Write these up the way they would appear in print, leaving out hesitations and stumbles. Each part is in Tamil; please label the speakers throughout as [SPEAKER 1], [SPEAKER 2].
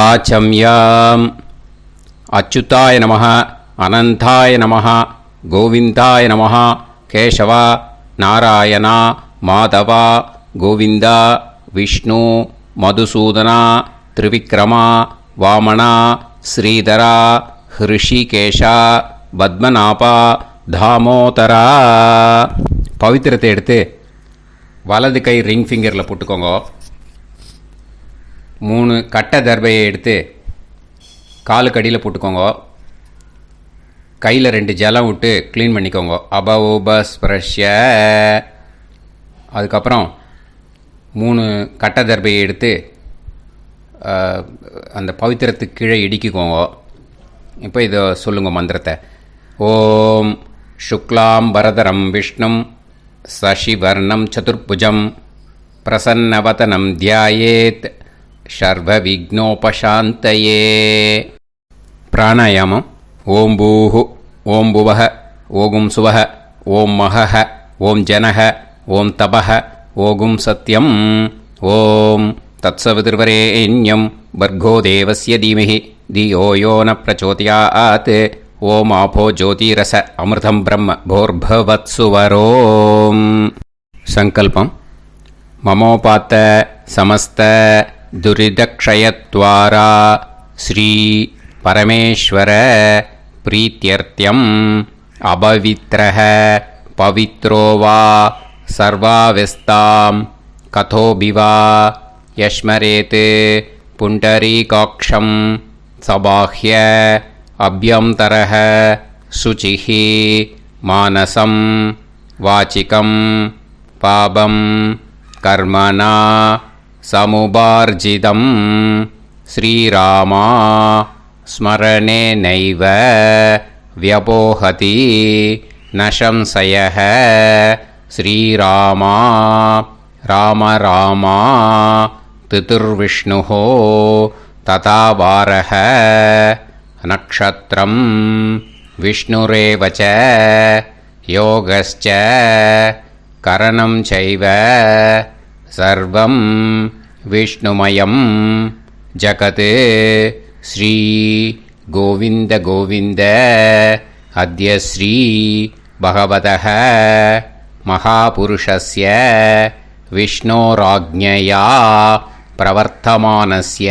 [SPEAKER 1] ஆச்சம்யாம். அச்சுதாய நமः, அனந்தாய நமः, கோவிந்தாய நமः, கேசவா, நாராயணா, மாதவா, கோவிந்தா, விஷ்ணு, மதுசூதனா, திரிவிக்ரமா, வாமனா, ஸ்ரீதரா, ஹிருஷிகேஷா, பத்மநாபா, தாமோதரா. பவித்திரத்தை எடுத்து வலது கை ரிங் ஃபிங்கரில் போட்டுக்கோங்க. 3 கட்டை தர்பையை எடுத்து காலுக்கடியில் போட்டுக்கோங்க. கையில் 2 ஜலம் விட்டு க்ளீன் பண்ணிக்கோங்க. அபவோபஸ்பிரஷ்ய. அதுக்கப்புறம் 3 கட்டை தர்பையை எடுத்து அந்த பவித்திரத்துக்கு கீழே இடிக்கிக்கோங்க. இப்போ இதை சொல்லுங்க மந்திரத்தை. ஓம் சுக்லாம் வரதரம் விஷ்ணும் சசிவர்ணம் சதுர்புஜம் பிரசன்னவதனம் தியாயேத் சர்வ விக்னோபசாந்தயே. பிராணாயாமம். ஓம் பூஹு, ஓம் புவஹ, ஓகும் சுவஹ, ஓம் மஹஹ, ஓம் ஜனஹ, ஓம் தபஹ, ஓகும் சத்யம். ஓம் தத்சவிதுர்வரேண்யம் பர்கோ தேவஸ்ய தீமஹி தியோ யோ ந பிரச்சோதயாத். ஓம் ஆபோ ஜோதிரச அமிர்தம் பிரம்ம போர்பவத்சுவரோம். சங்கல்பம். மமோபாத்த சமஸ்த துரிதக்ஷயத்வாரா ஸ்ரீ பரமேஸ்வர பிரீத்யர்த்தியம் அபவித்ரஹ பவித்ரோ வா சர்வாவஸ்தாம் கதோபிவா யஸ்மரேத் புண்டரீகாக்ஷம் சபாஹ்ய அப்யந்தரஹ சுசிஹ மானசம் வாசிகம் பாபம் கர்மணா சமுபார்ஜிதம் ஸ்ரீராமா ஸ்மரணேனைவ வ்யபோஹதி நசம்சயः. ஸ்ரீராமா ராம ராமா திதிர்விஷ்ணுः ததா வாரः. நக்ஷத்ரம் விஷ்ணுரேவ ச யோகஸ்ச கரணம் சைவ சர்வம் விஷ்ணுமயம் ஜகத். ஸ்ரீ கோவிந்த கோவிந்த அத்ய ஸ்ரீ பகவதः மகாபுருஷஸ்ய விஷ்ணோராஜ்ஞயா பிரவர்த்தமானஸ்ய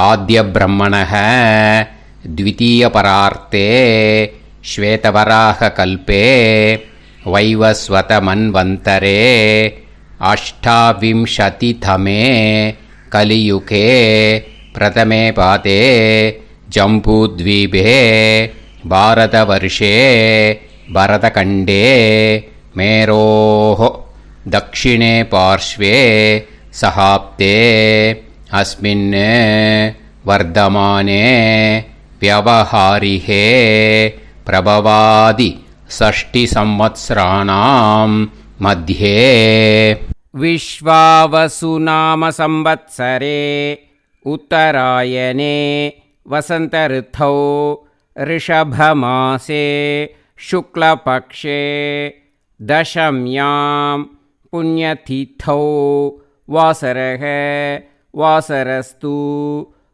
[SPEAKER 1] ஆத்ய பிரம்மணः த்விதீயபரார்த்தே ஸ்வேதவராக கல்பே வைவஸ்வத மன்வந்தரே அஷ்டாவிம்சதிதமே கலியுகே பிரதமே பாதே ஜம்பூத்வீபே பாரதவர்ஷே பரதகண்டே மேரோः தக்ஷிணே பார்ஷ்வே சஹாப்தே அஸ்மின் வர்தமானே வியவஹாரிஹே பிரபவாதி ஷஷ்டி சம்வத்சராணாம் மத்யே.
[SPEAKER 2] விஸ்வாவசு நாம சம்வத்சரே உத்தராயணே வசந்த ரித்தௌ ரிஷபமாசே சுக்லபக்ஷே தசம்யாம் புண்ணியதித்தௌ வாசரக வாசரஸ்து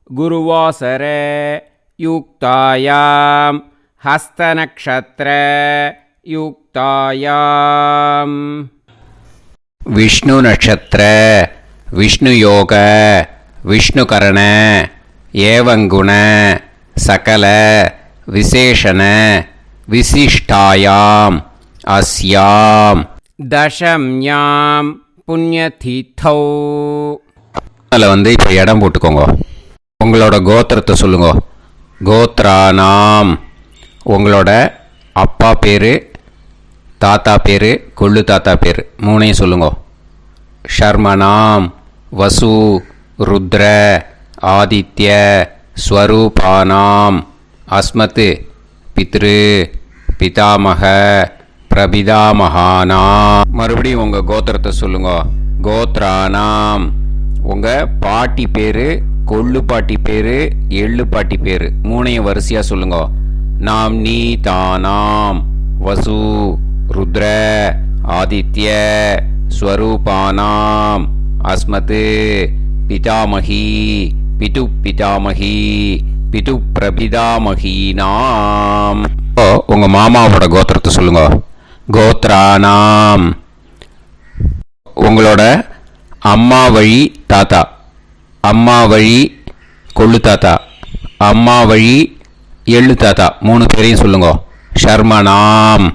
[SPEAKER 2] குருவாசர யுக்தாயாம் ஹஸ்தநக்ஷத்ர யுக்தாயாம்.
[SPEAKER 1] விஷ்ணு நட்சத்திர விஷ்ணு யோக விஷ்ணுகரண ஏவங்குண சகல விசேஷண விசிஷ்டாயாம் அஸ்யாம்
[SPEAKER 2] தசம்யாம் புண்ணியதித்தௌ.
[SPEAKER 1] அதில் இப்போ இடம் போட்டுக்கோங்க. உங்களோட கோத்திரத்தை சொல்லுங்க. கோத்ரானாம். உங்களோட அப்பா பேர், தாத்தா பேர், கொள்ளு தாத்தா பேர் 3ஐயும் சொல்லுங்க. ஷர்மனாம் வசு ருத்ர ஆதித்ய ஸ்வரூபானாம் அஸ்மத் பித்ரு பிதாமக பிரபிதாமகானா. மறுபடியும் உங்கள் கோத்திரத்தை சொல்லுங்க. கோத்ரானாம். உங்கள் பாட்டி பேர், கொள்ளு பாட்டி பேர், எள்ளு பாட்டி பேர் 3ஐயும் வரிசையாக சொல்லுங்க. நாம் நீ தானாம் வசு ருத்ர ஆதித்ய ஸ்வரூபானாம் அஸ்மத் பிதாமகி பிது பிதாமகி பிது பிரபிதாமகீனாம். உங்க மாமாவோட கோத்திரத்தை சொல்லுங்க. கோத்ரானாம். உங்களோட அம்மா வழி தாத்தா, அம்மா வழி கொள்ளு தாத்தா, அம்மா வழி எள்ளு தாத்தா, 3 பேரையும் சொல்லுங்க. ஷர்மனாம்.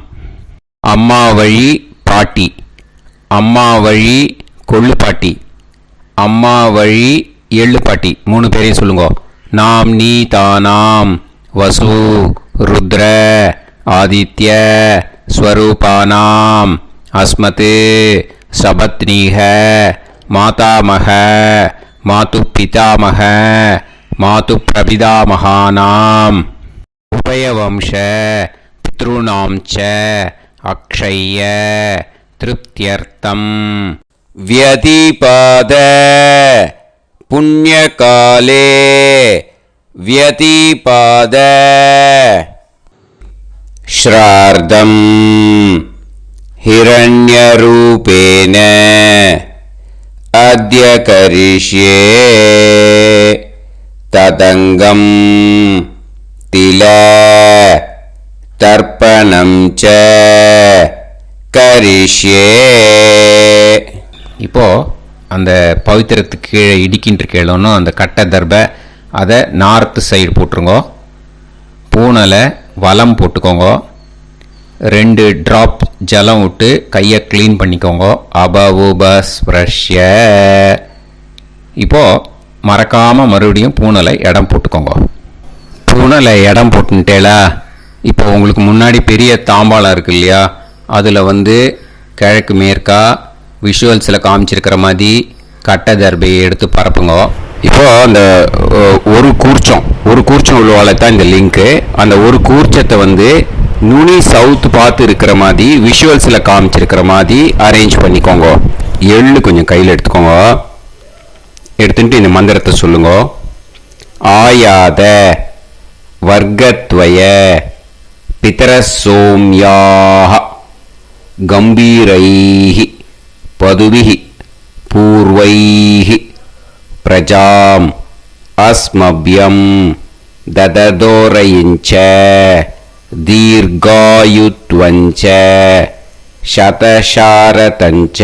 [SPEAKER 1] அம்மா வழி பாட்டி, அம்மா வழி கொள்ளு பாட்டி, அம்மா வழி எள்ளு பாட்டி, 3 பேரையும் சொல்லுங்க. நாம் நீ தானாம். வசு ருத்ர ஆதித்ய ஸ்வரூபானாம் அஸ்மத் சபத்னீஹ மாதாமக மாது பிதாமக மாது பிரபிதாமகானாம் உபயவம்ச பித்ருணாம் ச அக்ஷய்ய திருப்தியர்த்தம் வியதிபாத புண்ணியகாலே வியதிபாத ஸ்ரார்த்தம் हिरण्यरूपेण अद्य करिष्ये तदङ्गं तिल तर्पणं च करिष्ये. இப்போ அந்த பவித்திரத்துக்கு கீழே இடிக்கின்ற கேளோன்னு அந்த கட்டை தர்பை அதை நார்த்து சைடு போட்டுருங்க. பூனலை வலம் போட்டுக்கோங்க. 2 ட்ராப் ஜலம் விட்டு கையை க்ளீன் பண்ணிக்கோங்க. அபவுபஸ்ப்ரஷ்ய. இப்போது மறக்காமல் மறுபடியும் பூனலை இடம் போட்டுக்கோங்க. பூனலை இடம் போட்டுட்டேலா. இப்போ உங்களுக்கு முன்னாடி பெரிய தாம்பாளம் இருக்கு இல்லையா, அதில் கிழக்கு மேற்கா விஷுவல்ஸில் காமிச்சிருக்கிற மாதிரி கட்டை தர்பையை எடுத்து பரப்புங்க. இப்போது அந்த ஒரு கூர்ச்சம் உள்ளவால தான் இந்த லிங்க்கு. அந்த ஒரு கூர்ச்சத்தை நுனி சவுத் பார்த்து இருக்கிற மாதிரி விஷுவல்ஸில் காமிச்சிருக்கிற மாதிரி அரேஞ்ச் பண்ணிக்கோங்க. எள்ளு கொஞ்சம் கையில் எடுத்துக்கோங்க. எடுத்துட்டு இந்த மந்திரத்தை சொல்லுங்க. ஆயாத வர்க்கத்வய பிதரசோம்யாக கம்பீரைஹி பதுபிஹி பூர்வைஹி பிரஜாம் அஸ்மப்யம் தததோரயிஞ்ச दीर्घायुत्वञ्च शतशारतञ्च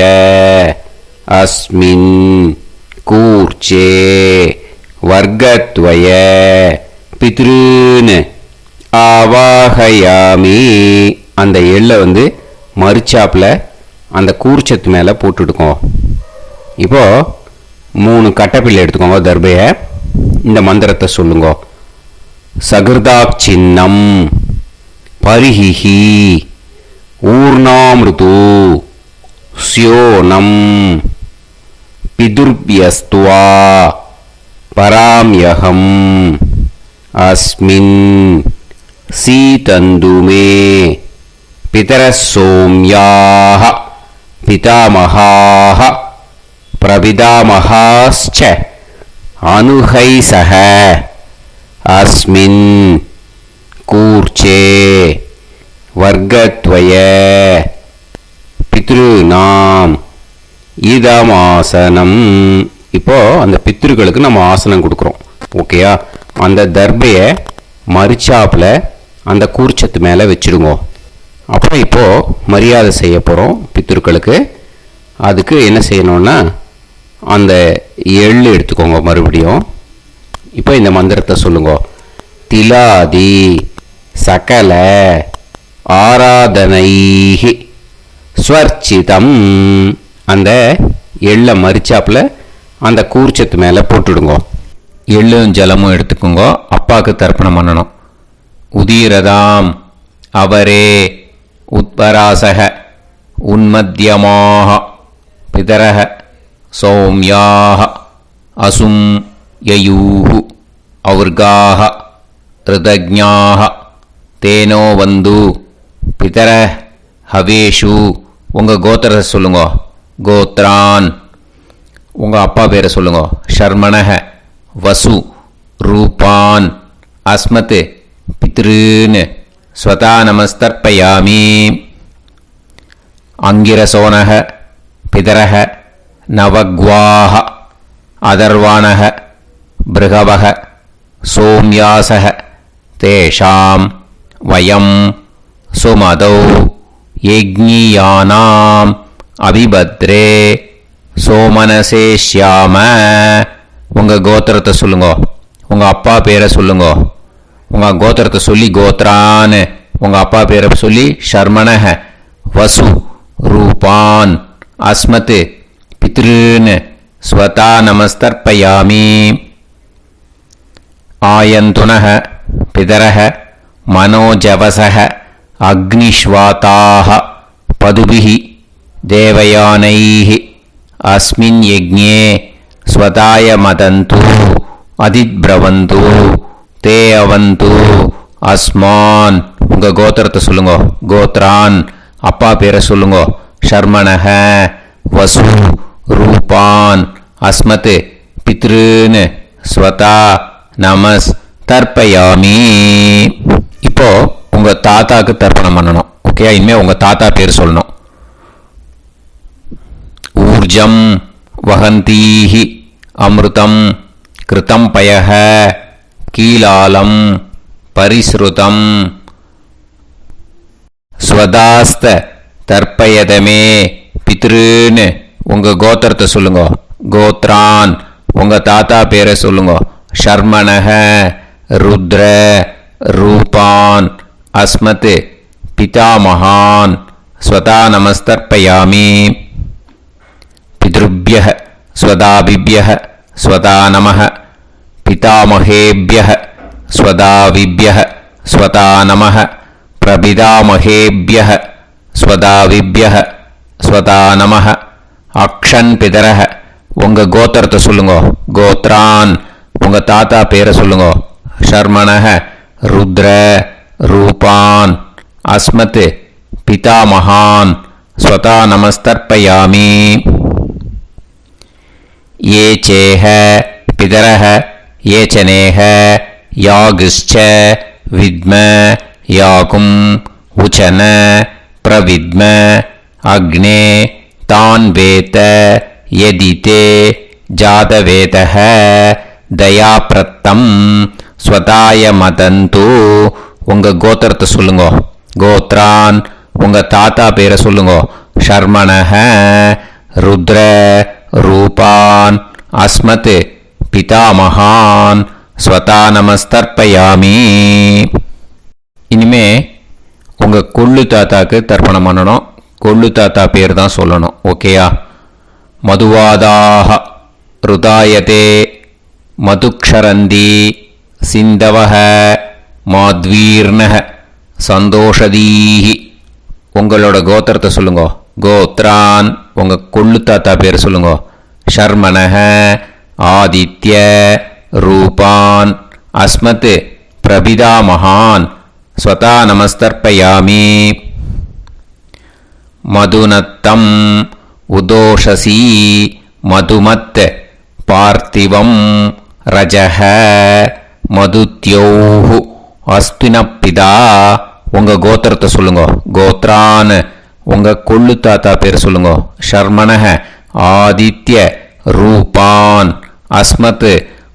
[SPEAKER 1] अस्मिन् कूर्चे वर्गत्वय पितॄन् ஆவாஹயாமி. அந்த எள்ளை மறுச்சாப்பில் அந்த கூர்ச்சத்து மேலே போட்டுடுக்கோங்க. இப்போது 3 கட்டைப்பிள்ளை எடுத்துக்கோங்க. தர்பையை இந்த மந்திரத்தை சொல்லுங்க. சகிருதாக் சின்னம் பரிஹிஹி ஊர்ணாமிருது ஸ்யோனம் பிதுர்பியஸ்துவா பராம்யகம் அஸ்மின் சீதந்துமே பிதரசோம்யாக பிதாமகாः பிரபிதாமகாஸ்ச அனுஹைசஹ அஸ்மின் கூர்ச்சே வர்க்கத்வய பித்ருநாம் இதமாசனம். இப்போ அந்த பித்ருக்களுக்கு நம்ம ஆசனம் கொடுக்குறோம். ஓகேயா? அந்த தர்பையை மறுச்சாப்பில் அந்த கூர்ச்சத்து மேலே வச்சுடுங்க. அப்புறம் இப்போது மரியாதை செய்ய போகிறோம் பித்ருக்களுக்கு. அதுக்கு என்ன செய்யணும்னா அந்த எள்ளு எடுத்துக்கோங்க. மறுபடியும் இப்போ இந்த மந்திரத்தை சொல்லுங்க. திலாதி சகல ஆராதனைஹி ஸ்வர்ச்சிதம். அந்த எள்ளை மரிச்சாப்பில் அந்த கூர்ச்சத்து மேலே போட்டுடுங்க. எள்ளும் ஜலமும் எடுத்துக்கோங்க. அப்பாவுக்கு தர்ப்பணம் பண்ணணும். உதீரதாம் அவரே உத்பராசக உன்மத்தியமாக பிதரக சௌமியாக அசும் யயூஹு அவர்காக ரிதஜ்ஞாக தேனோ வந்து பிதர ஹவேஷு. உங்கள் கோத்திரத்தை சொல்லுங்க. கோத்ரான். உங்கள் அப்பா பேரை சொல்லுங்க. ஷர்மணக வசு ரூபான் அஸ்மத் பித்ருன்னு ஸ்வதா நமஸ்தர்ப்பயாமி. அங்கிரசோனக பிதரக நவக்வாக அதர்வாணக பிருகவः சோம்யாசः தேஷாம் வயம் சுமதௌ யஜ்ஞியானாம் அபிபத்ரே சோமனசேஷ்யாம. உங்கள் கோத்திரத்தை சொல்லுங்க, உங்கள் அப்பா பேரை சொல்லுங்க. உங்கள் கோத்திரத்தை சொல்லி கோத்ரான்னு, உங்கள் அப்பா பேரை சொல்லி ஷர்மணஹ வசு ரூபான் அஸ்மத் பித்ருன்னு ஸ்வதா நமஸ்தர்ப்பயாமி. ஆயந்துனஹ பிதரஹ மனோஜவசஹ அக்னிஷ்வாதாஹ பதுபிஹி தேவயானைः அஸ்மின் யஜ்ஞே ஸ்வதாய மதந்து அதிப்ரவந்து தே அவது அஸ்மான். உங்கள் கோத்திரத்தை சொல்லுங்க, கோத்ரான் அப்பா பேரை சொல்லுங்க. ஷர்மணஹ வசு ரூபான் அஸ்மத் பித்ருன்னு ஸ்வதா நமஸ் தர்ப்பயாமி. இப்போ உங்கள் தாத்தாக்கு தர்ப்பணம் பண்ணணும். ஓகே, இனிமேல் உங்கள் தாத்தா பேர் சொல்லணும். ஊர்ஜம் வஹந்தீஹி அமிர்தம் கிருதம் பயஹ கீலாலம் பரிஸ்ருதம் ஸ்வதாஸ்த தர்ப்பயதமே பித்ருன்னு உங்கள் கோத்திரத்தை சொல்லுங்க. கோத்ரான் உங்கள் தாத்தா பேரை சொல்லுங்க. ஷர்மணஹ ருத்ர ரூபான் அஸ்மத் பிதாமகான் ஸ்வதா நமஸ்தர்ப்பயாமி. பித்ருப்யஹ ஸ்வதாபிப்யஹ ஸ்வதா நமः பிதாமகேப்யஹ ஸ்வதாவிப்யஹ ஸ்வதா நமः பிரபிதாமகேப்யஹ ஸ்வதாவிப்யஹ ஸ்வதா நமः. அக்ஷன் பிதரஹ உங்கள் கோத்திரத்தை சொல்லுங்க. கோத்ரான் உங்கள் தாத்தா பேரை சொல்லுங்க. ஷர்மணஹ ருத்ர ரூபான் அஸ்மத் பிதாமகான் ஸ்வதா நமஸ்தர்ப்பயாமி. ये चेह पितरः ये चनेह यागश्च विद्म याकुम् उचन प्रविद्म अग्ने तान् वेत यदिते जातवेतः दयाप्रत्तं स्वताय मदन्तु. உங்கள் கோத்திரத்தை சொல்லுங்க. கோத்ரான் உங்கள் தாத்தா பேரை சொல்லுங்க. ஷர்மணஹ ருத்ர ரூபான் அஸ்மத் பிதாமகான் ஸ்வதா நமஸ்தர்ப்பயாமி. இனிமே உங்கள் கொள்ளு தாத்தாக்கு தர்ப்பணம் பண்ணணும். கொள்ளு தாத்தா பேர் தான் சொல்லணும். ஓகேயா? மதுவாதாக ருதாயதே மதுக்ஷரந்தி சிந்தவஹ மாத்வீர்ணஹ சந்தோஷதீஹி. உங்களோட கோத்திரத்தை சொல்லுங்க. கோத்ரான் உங்கள் கொள்ளு தாத்தா பேர் சொல்லுங்க. ஷர்மணஹ ஆதித்ய ரூபான் அஸ்மத் பிரபிதாமகான் ஸ்வதா நமஸ்தர்ப்பயாமி. மதுநத்தம் உதோஷசி மதுமத் பார்த்திவம் ரஜஹ மதுத்யோஹு அஸ்தினப்பிதா. உங்கள் கோத்திரத்தை சொல்லுங்க. கோத்ரான் உங்கள் கொள்ளு தாத்தா பேர் சொல்லுங்க. ஷர்மணஹ ஆதித்ய ரூபான் அஸ்மத்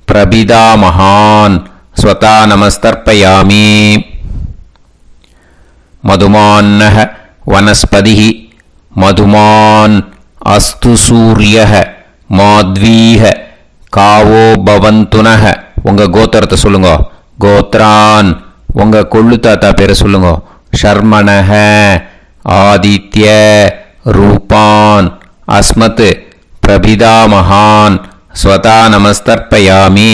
[SPEAKER 1] பிரபிதாமகான் ஸ்வதா நமஸ்தர்ப்பயாமி. மதுமான்னஹ வனஸ்பதிஹி மதுமான் அஸ்து சூரியஹ மாத்வீஹ காவோ பவந்துனஹ. உங்கள் கோத்திரத்தை சொல்லுங்க. கோத்ரான் உங்கள் கொள்ளு தாத்தா பேரை சொல்லுங்க. ஷர்மணஹ ஆதித்ய ரூபான் அஸ்மத் பிரபிதாமகான் ஸ்வதா நமஸ்தர்ப்பயாமி.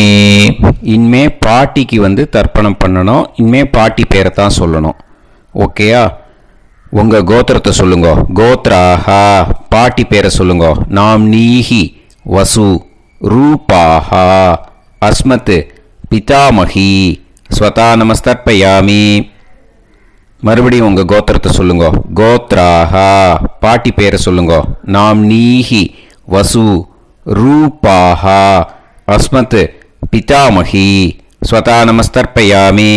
[SPEAKER 1] இனிமே பாட்டிக்கு தர்ப்பணம் பண்ணணும். இனிமே பாட்டி பேரை தான் சொல்லணும். ஓகேயா? உங்கள் கோத்திரத்தை சொல்லுங்க. கோத்ராஹா பாட்டி பேரை சொல்லுங்க. நாம்னீஹி வசு ரூபாஹா அஸ்மத் பிதாமகி ஸ்வதா நமஸ்தர்ப்பயாமி. மறுபடியும் உங்கள் கோத்திரத்தை சொல்லுங்க. கோத்ராஹா பாட்டி பேரை சொல்லுங்க. நாம்னீஹி வசு ரூபாஹா அஸ்மத் பிதாமகி ஸ்வதா நமஸ்தர்ப்பயாமி.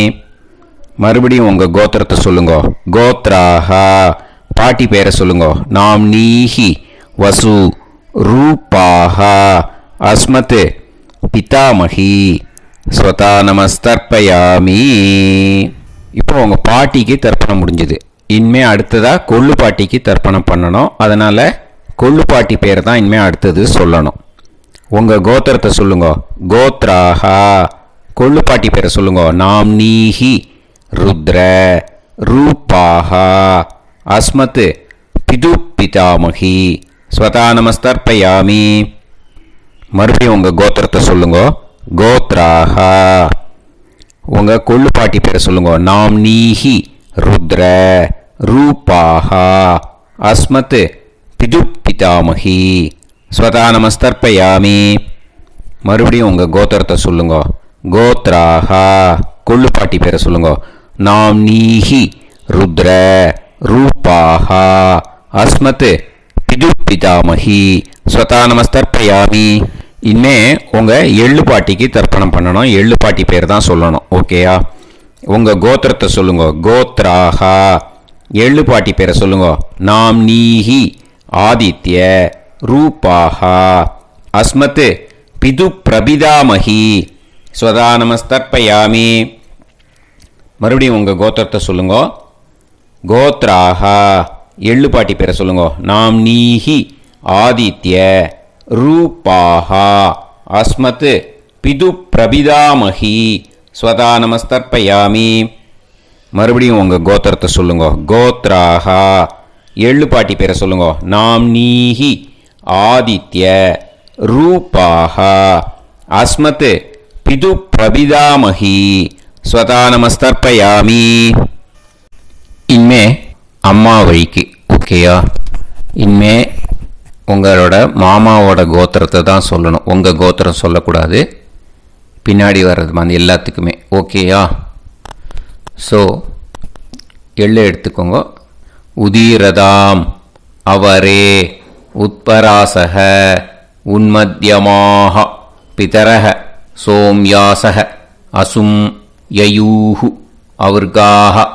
[SPEAKER 1] மறுபடியும் உங்கள் கோத்திரத்தை சொல்லுங்க. கோத்ராஹா பாட்டி பேரை சொல்லுங்க. நாம்னீஹி வசு ரூபாஹா அஸ்மத் பிதாமகி ஸ்வதா நமஸ்தர்ப்பயாமி. இப்போ உங்கள் பாட்டிக்கு தர்ப்பணம் முடிஞ்சுது. இனிமே அடுத்ததாக கொள்ளு பாட்டிக்கு தர்ப்பணம் பண்ணணும். அதனால் கொள்ளு பாட்டி பேர் தான் இனிமேல் அடுத்தது சொல்லணும். உங்கள் கோத்திரத்தை சொல்லுங்க. கோத்ராஹா. கொள்ளு பாட்டி பேரை சொல்லுங்க. நாம்னீஹி ருத்ர ரூபாஹா அஸ்மத் பிது பிதாமகி ஸ்வதா நமஸ்தர்ப்பயாமி. மறுபடியும் உங்கள் கோத்திரத்தை சொல்லுங்க. கோத்ராஹா. உங்கள் கொள்ளு பாட்டி பேரை சொல்லுங்க. நாம்னீஹி ருத்ர ரூபாஹா அஸ்மத் பிது பிதாமகி ஸ்வதா நமஸ்தர்ப்பயாமி. மறுபடியும் உங்கள் கோத்திரத்தை சொல்லுங்க. கோத்ராஹா. கொள்ளு பாட்டி பேரை சொல்லுங்க. நாம்னீஹி ருத்ர ரூபாஹா அஸ்மத் பிது பிதாமகி ஸ்வதா நமஸ்தர்ப்பயாமி. இனிமே உங்கள் எள்ளு பாட்டிக்கு தர்ப்பணம் பண்ணணும். எள்ளு பாட்டி பேர் தான் சொல்லணும். ஓகேயா? உங்கள் கோத்திரத்தை சொல்லுங்க. கோத்ராஹா. எள்ளு பாட்டி பேரை சொல்லுங்க. நாம்னீஹி ஆதித்ய ரூபாஹா அஸ்மத் பிது பிரபிதாமகி ஸ்வதா நமஸ்தர்ப்பயாமி. மறுபடியும் உங்கள் கோத்திரத்தை சொல்லுங்க. கோத்ராஹா. எள்ளு பாட்டி பேரை சொல்லுங்க. நாம்னீஹி ஆதித்ய ரூபாஹா அஸ்மத் பிது பிரபிதாமகி ஸ்வதா நமஸ்தர்ப்பயாமி. மறுபடியும் உங்கள் கோத்திரத்தை சொல்லுங்க. கோத்ராஹா. எள்ளு பாட்டி பேரை சொல்லுங்க. நாம்னீஹி ஆதித்ய ரூபாஹா அஸ்மத் பிது பிரபிதாமகி ஸ்வதா நமஸ்தர்ப்பயாமி. இனிமே அம்மா வழிக்கு. ஓகேயா? இனிமே உங்களோட மாமாவோட கோத்திரத்தை தான் சொல்லணும். உங்கள் கோத்திரம் சொல்லக்கூடாது. பின்னாடி வர்றது மாதிரி எல்லாத்துக்குமே. ஓகேயா? ஸோ எள்ளு எடுத்துக்கோங்க. உதீரதாம் அவரே உத்பராசக உன்மத்யமாக பிதரக சோம்யாசக அசும் யயூஹு அவர்காக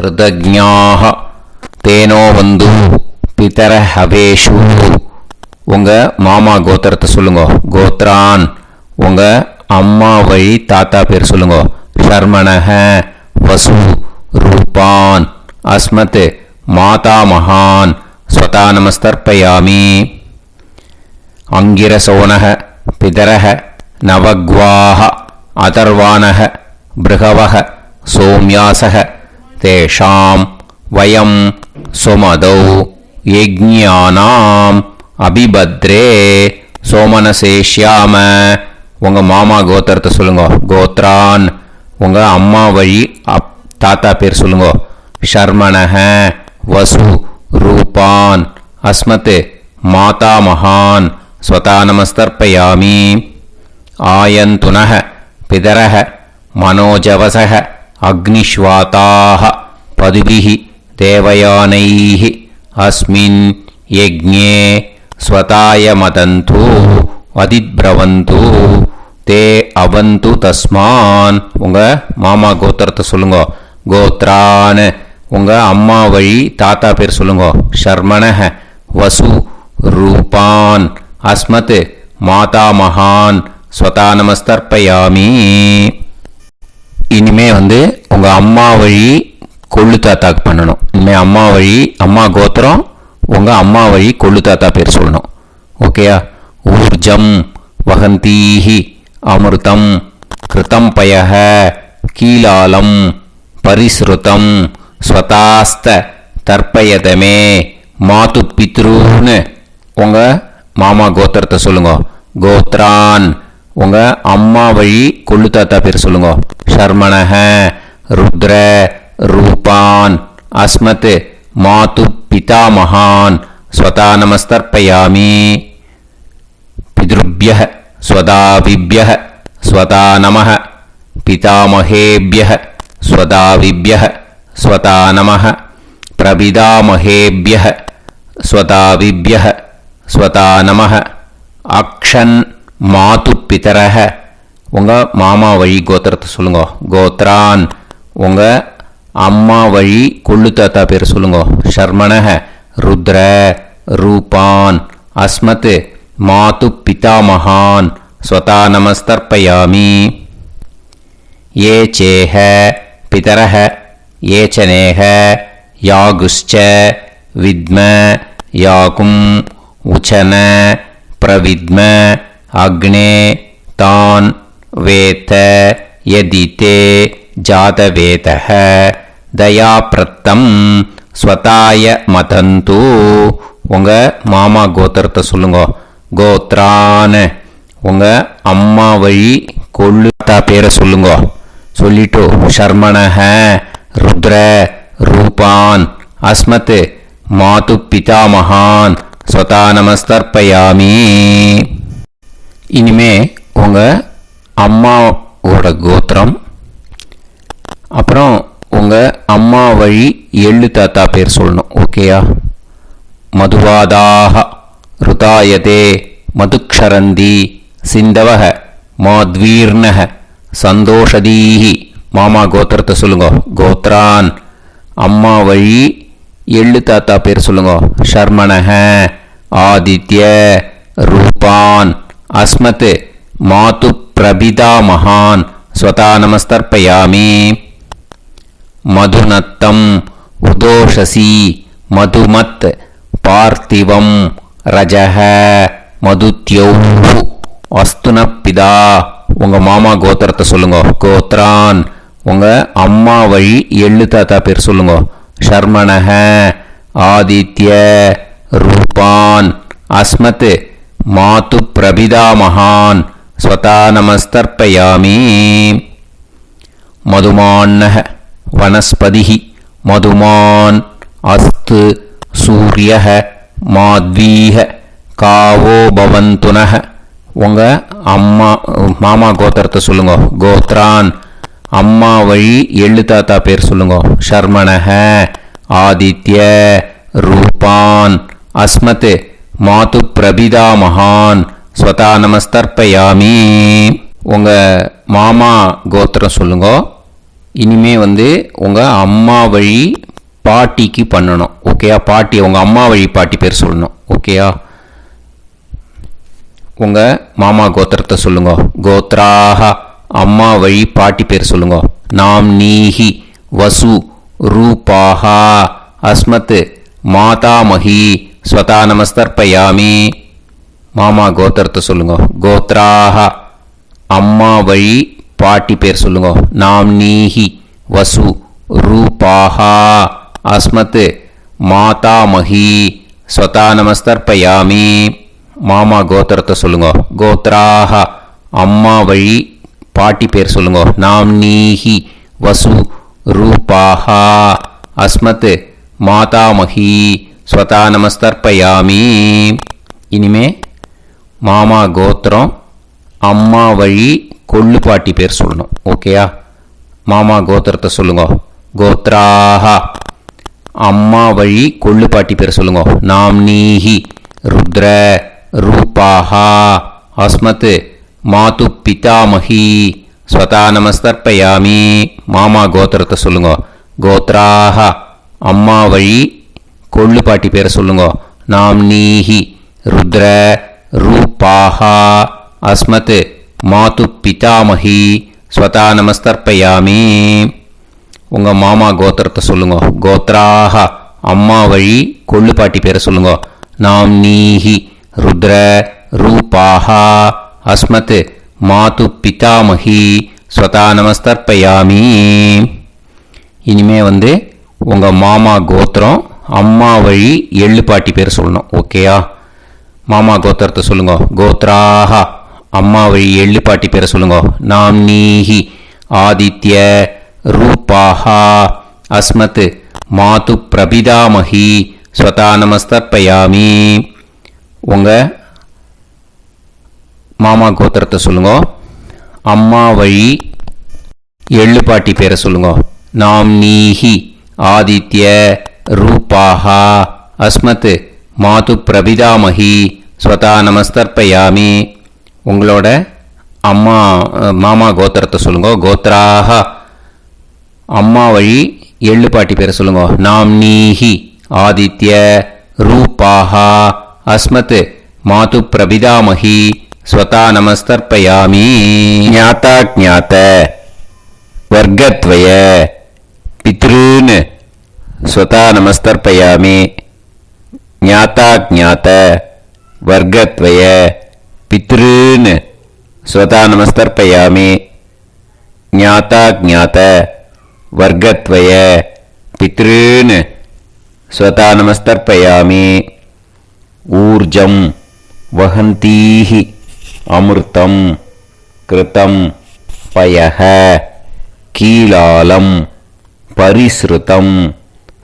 [SPEAKER 1] ருதஜ்ஞாக தேனோ வந்து பிதர ஹவேஷு. உங்கள் மாமா கோத்திரத்தை சொல்லுங்க. கோத்ரான். உங்கள் அம்மா வழி தாத்தா பேர் சொல்லுங்க. ஷர்மணஹ வசு ரூபான் அஸ்மத் மாதா மகான் ஸ்வதா நமஸ்தர்ப்பயாமி. அங்கிரசோனஹ பிதரஹ நவக்வாஹ அதர்வாணஹ பிருகவஹ சோம்யாசஹ தேஷாம் வயம் சுமதௌ யஜ்ஞானாம் அபிபத்ரே சோமனசேஷ்யாம. உங்கள் மாமா கோத்திரத்தை சொல்லுங்க. கோத்ரான். உங்கள் அம்மா வழி தாத்தா பேர் சொல்லுங்க. ஷர்மணஹ வசு ரூபான் அஸ்மத் மாதா மகான் ஸ்வதா நமஸ்தர்ப்பயாமி. ஆயந்துனஹ பிதரஹ மனோஜவசஹ அக்னிஷ்வாதாஹ பதுபிஹி தேவயானைஹி அஸ்மின் யஜ்ஞே ஸ்வதாய மதந்து அதிப்ரவந்து தே அவந்து தஸ்மான். உங்கள் மாமா கோத்திரத்தை சொல்லுங்க. கோத்ரான். உங்கள் அம்மா வழி தாத்தா பேர் சொல்லுங்க. ஷர்மணஹ வசு ரூபான் அஸ்மத் மாதா மகான் ஸ்வதா நமஸ்தர்ப்பயாமி. இனிமே உங்கள் அம்மா வழி கொள்ளு தாத்தாக்கு பண்ணணும். இனிமேல் அம்மா வழி அம்மா கோத்திரம் உங்கள் அம்மா வழி கொள்ளு தாத்தா பேர் சொல்லணும். ஓகேயா? ஊர்ஜம் வகந்தீஹி அமிர்தம் கிருதம் பயஹ கீலாலம் பரிஸ்ருதம் ஸ்வதாஸ்த தர்ப்பயதமே மாது பித்ருன்னு. உங்கள் மாமா கோத்திரத்தை சொல்லுங்க. கோத்ரான். உங்கள் அம்மா வழி கொள்ளு தாத்தா பேர் சொல்லுங்க. ஷர்மணஹ ருத்ர ரூபான் அஸ்மத் மாது பிதாமகான் ஸ்வதா நமஸ்தர்ப்பயாமி. பித்ருப்யஹ ஸ்வதாவிப்யஹ ஸ்வதா நமஹ பிதாமகேப்யஹ ஸ்வதாவிப்யஹ ஸ்வதா நமஹ பிரபிதாமகேப்யஹ ஸ்வதாவிப்யஹ ஸ்வதா நமஹ. அக்ஷன் மாது பிதரஹ. உங்கள் மாமா வழி கோத்திரத்தை சொல்லுங்க. கோத்ரான். உங்கள் அம்மா வழி கொள்ளு தாத்தா பேர் சொல்லுங்க. ஷர்மணஹ ருத்ர ரூபான் அஸ்மத் மாது பிதாமகான் स्वता नमस्तर्पयामि ये चेह पितरः ये च नेह यागुश्च विद्म याकुम् उचन प्रविद्म अग्ने तान् वेत यदिते जातवेतः दयाप्रत्तम् स्वताय मतन्तु உங்கள் மாமா கோத்திரத்தை சொல்லுங்க. கோத்ரான் உங்கள் அம்மா வழி கொள்ளுத்தா பேரை சொல்லுங்க. சொல்லிட்டு ஷர்மணஹ ருத்ர ரூபான் அஸ்மத் மாது பிதாமகான் ஸ்வதா நமஸ்தர்ப்பயாமி. இனிமே உங்கள் அம்மாவோட கோத்திரம், அப்புறம் உங்கள் அம்மா வழி எள்ளு தாத்தா பேர் சொல்லணும். ஓகேயா? மதுவாதாக ருதாயதே மதுக்ஷரந்தி சிந்தவக மாத்வீர்ணக சந்தோஷதீஹி. மாமா கோத்திரத்தை சொல்லுங்க. கோத்ரான் அம்மா வழி எள்ளு தாத்தா பேர் சொல்லுங்க. ஷர்மணஹ ஆதித்ய ரூபான் அஸ்மத் மாது பிரபிதா மகான் ஸ்வதா நமஸ்தர்ப்பயாமி. மதுநத்தம் உதோஷசி மதுமத் பார்த்திவம் ரஜஹ மதுத்யௌஹு அஸ்துனப்பிதா. உங்கள் மாமா கோத்திரத்தை சொல்லுங்க. கோத்ரான் உங்கள் அம்மா வழி எள்ளு தாத்தா பேர் சொல்லுங்க. ஷர்மணஹ ஆதித்ய ரூபான் அஸ்மத் மாது பிரபிதா மகான் ஸ்வதா நமஸ்தர்ப்பயாமி. மதுமான்னஹ வனஸ்பதிஹி மதுமான் அஸ்து சூரியஹ மாத்வீஹ காவோ பவந்துனஹ. உங்கள் மாமா கோத்திரத்தை சொல்லுங்க. கோத்ரான் அம்மா வழி எள்ளு தாத்தா பேர் சொல்லுங்க. ஷர்மணஹ ஆதித்ய ரூபான் அஸ்மத் மாது பிரபிதா மகான் ஸ்வதா நமஸ்தர்ப்பயாமி. உங்கள் மாமா கோத்திரம் சொல்லுங்க. இனிமே உங்கள் அம்மா வழி பாட்டிக்கு பண்ணணும். ஓகேயா? பாட்டி உங்கள் அம்மா வழி பாட்டி பேர் சொல்லணும். ஓகேயா? உங்கள் மாமா கோத்திரத்தை சொல்லுங்க. கோத்ராக அம்மா வழி பாட்டி பேர் சொல்லுங்க. நாம் நீஹி வசு ரூபாஹா அஸ்மத் மாதாமஹி ஸ்வதா நமஸ்தர்ப்பயாமி. மாமா கோத்திரத்தை சொல்லுங்க. கோத்ராக அம்மா வழி பாட்டி பேர் சொல்லுங்க. நாம் நீஹி வசு ரூபாஹா அஸ்மத் மாதாமஹி ஸ்வதா நமஸ்தர்ப்பயாமி. மாமா கோத்திரத்தை சொல்லுங்க. கோத்ராக அம்மா வழி பாட்டி பேர் சொல்லுங்க. நாம் நீஹி வசு ரூபாஹா அஸ்மத் மாதாமஹி ஸ்வதா நமஸ்தர்ப்பயாமி. இனிமே மாமா கோத்திரம் அம்மா வழி கொள்ளு பாட்டி பேர் சொல்லணும். ஓகேயா? மாமா கோத்திரத்தை சொல்லுங்க. கோத்ராக அம்மா வழி கொள்ளு பாட்டி பேர் சொல்லுங்க. நாம் நீஹி ருத்ர ரூபாஹா அஸ்மத் மாது பிதாமஹி ஸ்வதா நமஸ்தர்ப்பயாமி. மாமா கோத்திரத்தை சொல்லுங்க. கோத்ராக அம்மா வழி கொள்ளு பாட்டி பேரை சொல்லுங்க. நாம் நீஹி ருத்ர ரூபாஹா அஸ்மத் மாது பிதாமஹி ஸ்வதா நமஸ்தர்ப்பயாமி. உங்கள் மாமா கோத்திரத்தை சொல்லுங்க. கோத்ராக அம்மா வழி கொள்ளு பாட்டி பேரை சொல்லுங்க. நாம் நீஹி ருத்ர ரூபாஹா அஸ்மத் மாது பிதாமஹி ஸ்வதா நமஸ்தர்ப்பயாமி. இனிமே உங்கள் மாமா கோத்திரம் அம்மா வழி எள்ளு பாட்டி பேர் சொல்லணும். ஓகேயா? மாமா கோத்திரத்தை சொல்லுங்க. கோத்ராக அம்மா வழி எள்ளு பாட்டி பேரை சொல்லுங்க. நாம் நீஹி ஆதித்ய ரூபாஹா அஸ்மத் மாது பிரபிதாமஹி ஸ்வதா நமஸ்தர்ப்பயாமி. உங்கள் மாமா கோத்திரத்தை சொல்லுங்க. அம்மா வழி எள்ளு பாட்டி பேரை சொல்லுங்க. நாம் நீஹி ஆதித்ய ரூபாஹா அஸ்மத் மாது பிரபிதாமஹி ஸ்வதா நமஸ்தர்ப்பயாமி. உங்களோட மாமா கோத்திரத்தை சொல்லுங்க. கோத்ராக அம்மா வழி எள்ளு பாட்டி பேரை சொல்லுங்க. நாம் நீஹி ஆதித்ய ரூபாஹா அஸ்மத் மாது பிரபிதாமஹி स्वता नमस्तर्पयामि ज्ञाता ज्ञात वर्गत्वय पितॄन् स्वता नमस्तर्पयामि ज्ञाता ज्ञात वर्गत्वय पितॄन् स्वता नमस्तर्पयामि ज्ञाता ज्ञात वर्गत्वय पितॄन् स्वता नमस्तर्पयामि ऊर्जं वहन्तीः अमृतं कृतं पयः कीलालं परिसृतं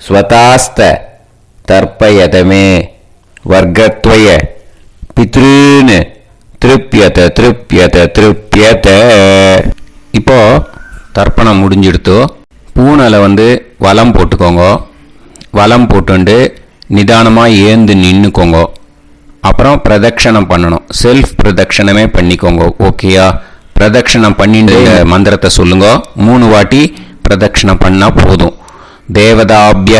[SPEAKER 1] स्वतास्त तर्पयत मे वर्गत्वय पितॄन् திருப்பியத திருப்பியத திருப்பியத. இப்போ தர்ப்பணம் முடிஞ்சிடுத்து. பூனலை வலம் போட்டுக்கோங்க. வலம் போட்டுண்டு நிதானமாக ஏந்து நின்றுக்கோங்க. அப்புறம் பிரதட்சணம் பண்ணணும். செல்ஃப் பிரதட்சணமே பண்ணிக்கோங்க. ஓகேயா? பிரதட்சணம் பண்ணிட்டு மந்திரத்தை சொல்லுங்க. 3 வாட்டி பிரதட்சணம் பண்ணால் போதும். தேவதாபிய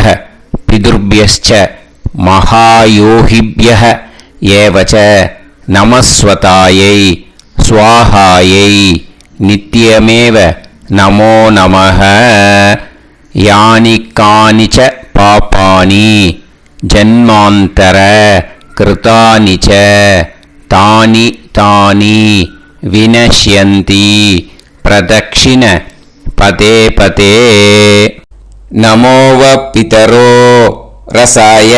[SPEAKER 1] பிதுர்பியச்ச மகாயோகிபிய ஏவச்ச நமஸ்வதாயை ஸ்வாஹாயை நித்யமேவ நமோ நமஹ. யானி கானிச்ச பாபானி ஜன்மாந்தர கிருதானி ச தானி தானி வினஷ்யந்தி பிரதக்ஷிண பதே பதே. நமோவ பிதரோ ரசாய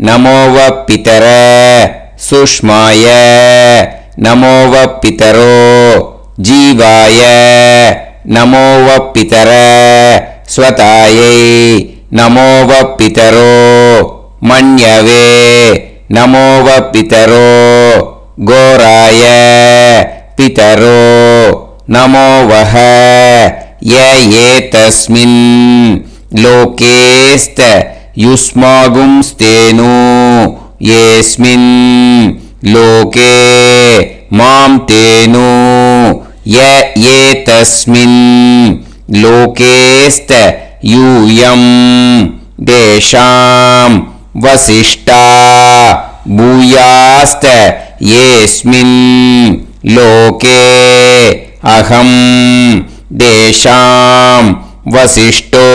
[SPEAKER 1] நமோவ பிதர சுஷ்மாய நமோவ பிதரோ ஜீவாய நமோவ பிதர ஸ்வதாயை நமோவ பிதரோ மன்யவே நமோவ பிதரோ கோராய பிதரோ நமோவஹ. ய ஏதஸ்மின் லோகேஸ்த யுஸ்மாகும்ஸ்தேனு ஏஸ்மின் லோகே மாம் தேனு. ய ஏதஸ்மின் லோகேஸ்த யூயம் தேஷாம் வசிஷ்டா பூயாஸ்த ஏஸ்மின் லோகே அகம் தேஷாம் வசிஷ்டோ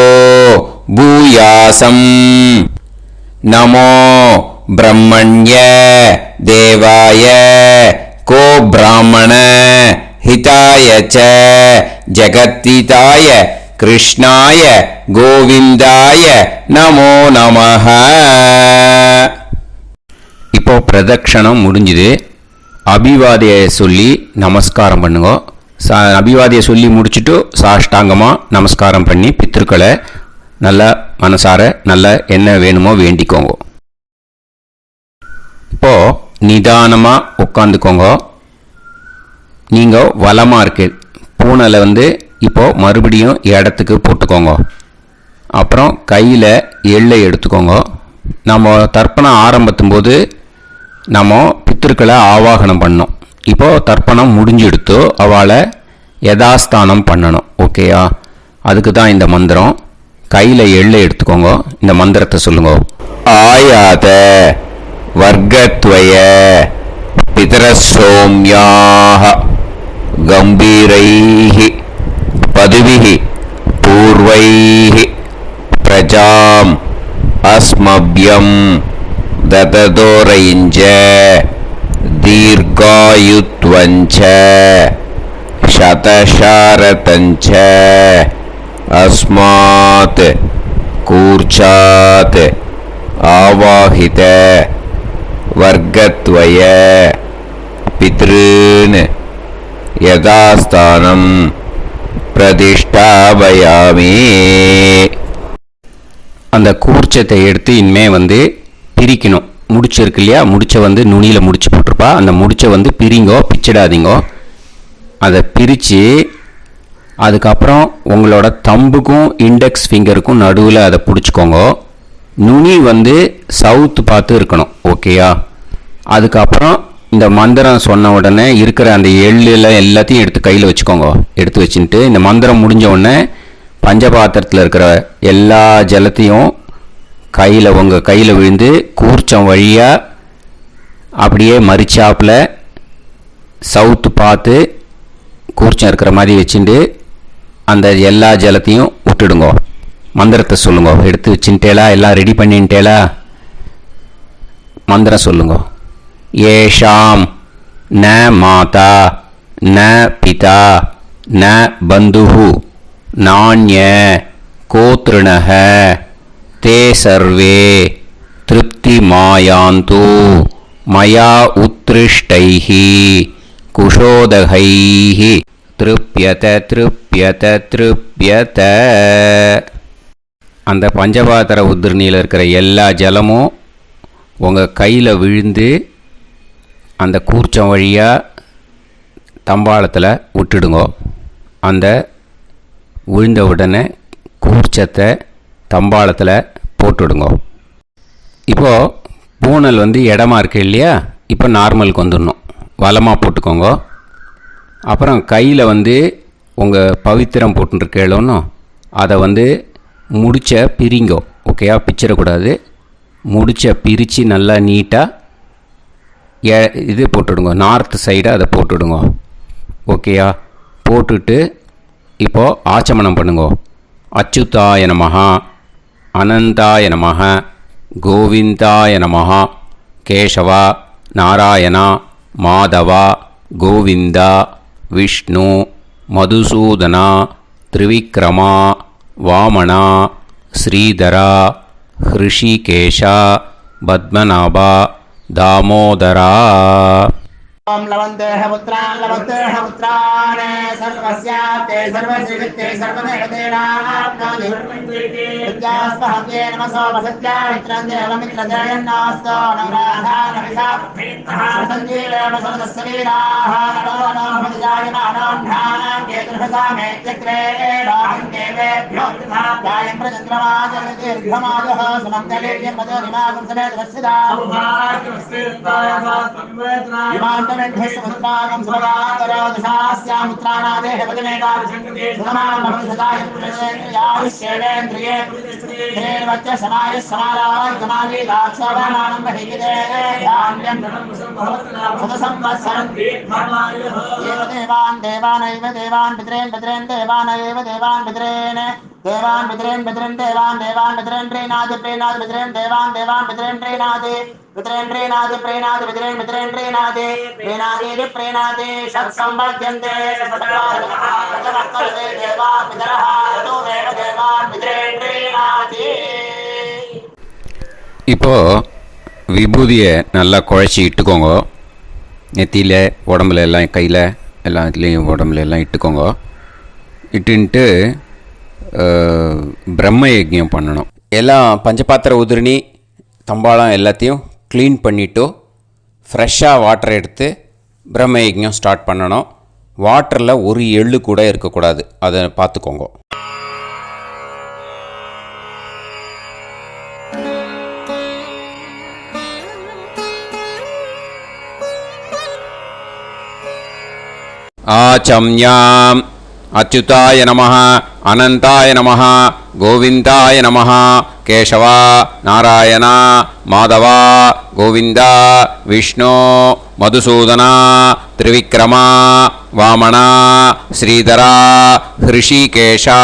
[SPEAKER 1] பூயாசம். நமோ ब्रह्मण्य देवाय को ब्राह्मण हिताय च जगत्हिताय कृष्णाय गोविंदाय नमो नमः. இப்போ பிரதட்சணம் முடிஞ்சுது. அபிவாதியை சொல்லி நமஸ்காரம் பண்ணுங்க. அபிவாதியை சொல்லி முடிச்சுட்டு சாஷ்டாங்கமாக நமஸ்காரம் பண்ணி பித்ருக்களை நல்லா மனசார நல்லா என்ன வேணுமோ வேண்டிக்கோங்க. இப்போது நிதானமாக உட்காந்துக்கோங்க. நீங்கள் வலமாக இருக்கு பூனலை இப்போது மறுபடியும் இடத்துக்கு போட்டுக்கோங்க. அப்புறம் கையில் எள்ளை எடுத்துக்கோங்க. நம்ம தர்ப்பணம் ஆரம்பித்தும் போது நம்ம பித்திருக்களை ஆவாகனம் பண்ணோம். இப்போது தர்ப்பணம் முடிஞ்செடுத்து அவளை யதாஸ்தானம் பண்ணணும். ஓகேயா? அதுக்கு தான் இந்த மந்திரம். கையில் எள்ளை எடுத்துக்கோங்க. இந்த மந்திரத்தை சொல்லுங்க. ஆயாத वर्गत्वय पितरसौम्याः गंभीरैः पदविः पूर्वैः प्रजाम् अस्मभ्यं ददतोरयिञ्च दीर्घायुत्वञ्च शतशारतञ्च अस्मात् कूर्चात् आवाहित वर्गत्वय पितॄन् यथास्थानं प्रतिष्ठापयामि. அந்த கூர்ச்சத்தை எடுத்து இனிமே பிரிக்கணும். முடிச்சு இருக்கு இல்லையா? முடிச்சை நுனியில் முடிச்சு போட்டிருப்பா. அந்த முடிச்சை பிரிங்கோ, பிச்சிடாதீங்கோ. அதை பிரித்து அதுக்கப்புறம் உங்களோட தம்புக்கும் இண்டெக்ஸ் ஃபிங்கருக்கும் நடுவில் அதை பிடிச்சிக்கோங்க. நுனி சவுத்து பார்த்து இருக்கணும். ஓகேயா? அதுக்கப்புறம் இந்த மந்திரம் சொன்ன உடனே இருக்கிற அந்த எள்ளில் எல்லாத்தையும் எடுத்து கையில் வச்சுக்கோங்க. எடுத்து வச்சுட்டு இந்த மந்திரம் முடிஞ்ச உடனே பஞ்சபாத்திரத்தில் இருக்கிற எல்லா ஜலத்தையும் உங்கள் கையில் விழுந்து கூர்ச்சம் வழியாக அப்படியே மறிச்சாப்பில் சவுத்து பார்த்து கூர்ச்சம் இருக்கிற மாதிரி வச்சுட்டு அந்த எல்லா ஜலத்தையும் விட்டுடுங்கோ. மந்திரத்தை சொல்லுங்க. எடுத்து வச்சுட்டேலா, எல்லாம் ரெடி பண்ணிட்டேலா? மந்திரம் சொல்லுங்க. ஏஷாம் ந மாதா ந பிதா ந பந்துஹு நாண்ய கோத்ருணஹ தே சர்வே திருப்தி மாயாந்து மயா உத்ருஷ்டைஹி குஷோதகைஹி திருப்யத திருப்யத திருப்யத. அந்த பஞ்சபாத்திர உதிர்ணியில் இருக்கிற எல்லா ஜலமும் உங்கள் கையில் விழுந்து அந்த கூர்ச்சம் வழியாக தம்பாளத்தில் விட்டுடுங்க. அந்த விழுந்த உடனே கூர்ச்சத்தை தம்பாளத்தில் போட்டுடுங்க. இப்போது பூனல் இடமா இருக்கு இல்லையா, இப்போ நார்மலுக்கு வந்துடணும். வலமாக போட்டுக்கோங்க. அப்புறம் கையில் உங்கள் பவித்திரம் போட்டுருக்கேளோன்னு அதை முடிச்ச பிரிங்கோ. ஓகேயா? பிச்சிடக்கூடாது. முடிச்ச பிரித்து நல்லா நீட்டாக இது போட்டுடுங்க. நார்த் சைடு அதை போட்டுடுங்க. ஓகேயா? போட்டுட்டு இப்போது ஆச்சமனம் பண்ணுங்க. அச்சுதாய நமஹ, அனந்தாய நமஹ, கோவிந்தாய நமஹ, கேசவா, நாராயணா, மாதவா, கோவிந்தா, விஷ்ணு, மதுசூதனா, திரிவிக்ரமா, வாமனா, ஸ்ரீதரா, ஹிருஷிகேஷா, பத்மநாபா, தாமோதரா.
[SPEAKER 3] ओम लवन्तेह पुत्रान् सर्वस्याप्ते सर्वश्रीवित्ते सर्वदेवतेनाप्नोति विद्यास्पहते नमसो वसत्या मित्रं देवमित्रजयन्नास्तो नवराधानविधासञ्जीवेम सर्वस्वीराः नमो नमोजायमानोऽन्धानां केतुर्भसामेत्यग्रे बाहं देवेभ्यो ध्यायं प्रचन्द्रमाजर्दीर्घमाजः सुमङ्गलेर्यं मदो निमागं समेत वत्सिदा विमानमेघस्वत्रागं सुभगान्तरादशास्यामित्राणादेह पदमेकाभिषङ्गते समानमहिषदायुष्येवेन्द्रिये देवच्च समायः समाराय कमाली दाक्षावानानं महिगिते धान्यं सदसंवत्सरं देवान् देवान् पितॄन् पितॄन् देवानैव देवान् पितॄन् देवान् पितॄन् पितॄन् देवान् देवान् पितॄन् प्रीणाति प्रीणाति पितॄन् देवान् देवान् पितॄन् प्रीणाति पितॄन् प्रीणाति प्रीणाति पितॄन् पितॄन् प्रीणाति प्रीणाति प्रीणाति षट्संवर्ध्यन्ते देवा पितरः ततो देव देवान् पितॄन् प्रीणाति.
[SPEAKER 1] இப்போ விபூதியை நல்லா குழச்சி இட்டுக்கோங்க. நெத்தியில், உடம்புல எல்லாம், கையில் எல்லாம் இதுலேயும் உடம்புல எல்லாம் இட்டுக்கோங்க. இட்டுன்ட்டு பிரம்ம யஜ்ஞம் பண்ணணும். எல்லாம் பஞ்சபாத்திர உதிரணி தம்பாளம் எல்லாத்தையும் க்ளீன் பண்ணிவிட்டு ஃப்ரெஷ்ஷாக வாட்டர் எடுத்து பிரம்ம யஜ்ஞம் ஸ்டார்ட் பண்ணணும். வாட்டரில் ஒரு எள்ளு கூட இருக்கக்கூடாது. அதை பார்த்துக்கோங்க. ஆச்சம்யாம் அச்சுதாய நமஹ, அனந்தாய நமஹ, கோவிந்தாய நமஹ, கேசவா, நாராயணா, மாதவா, கோவிந்தா, விஷ்ணு, மதுசூதனா, திரிவிக்ரமா, வாமனா, ஸ்ரீதரா, ஹிருஷிகேஷா,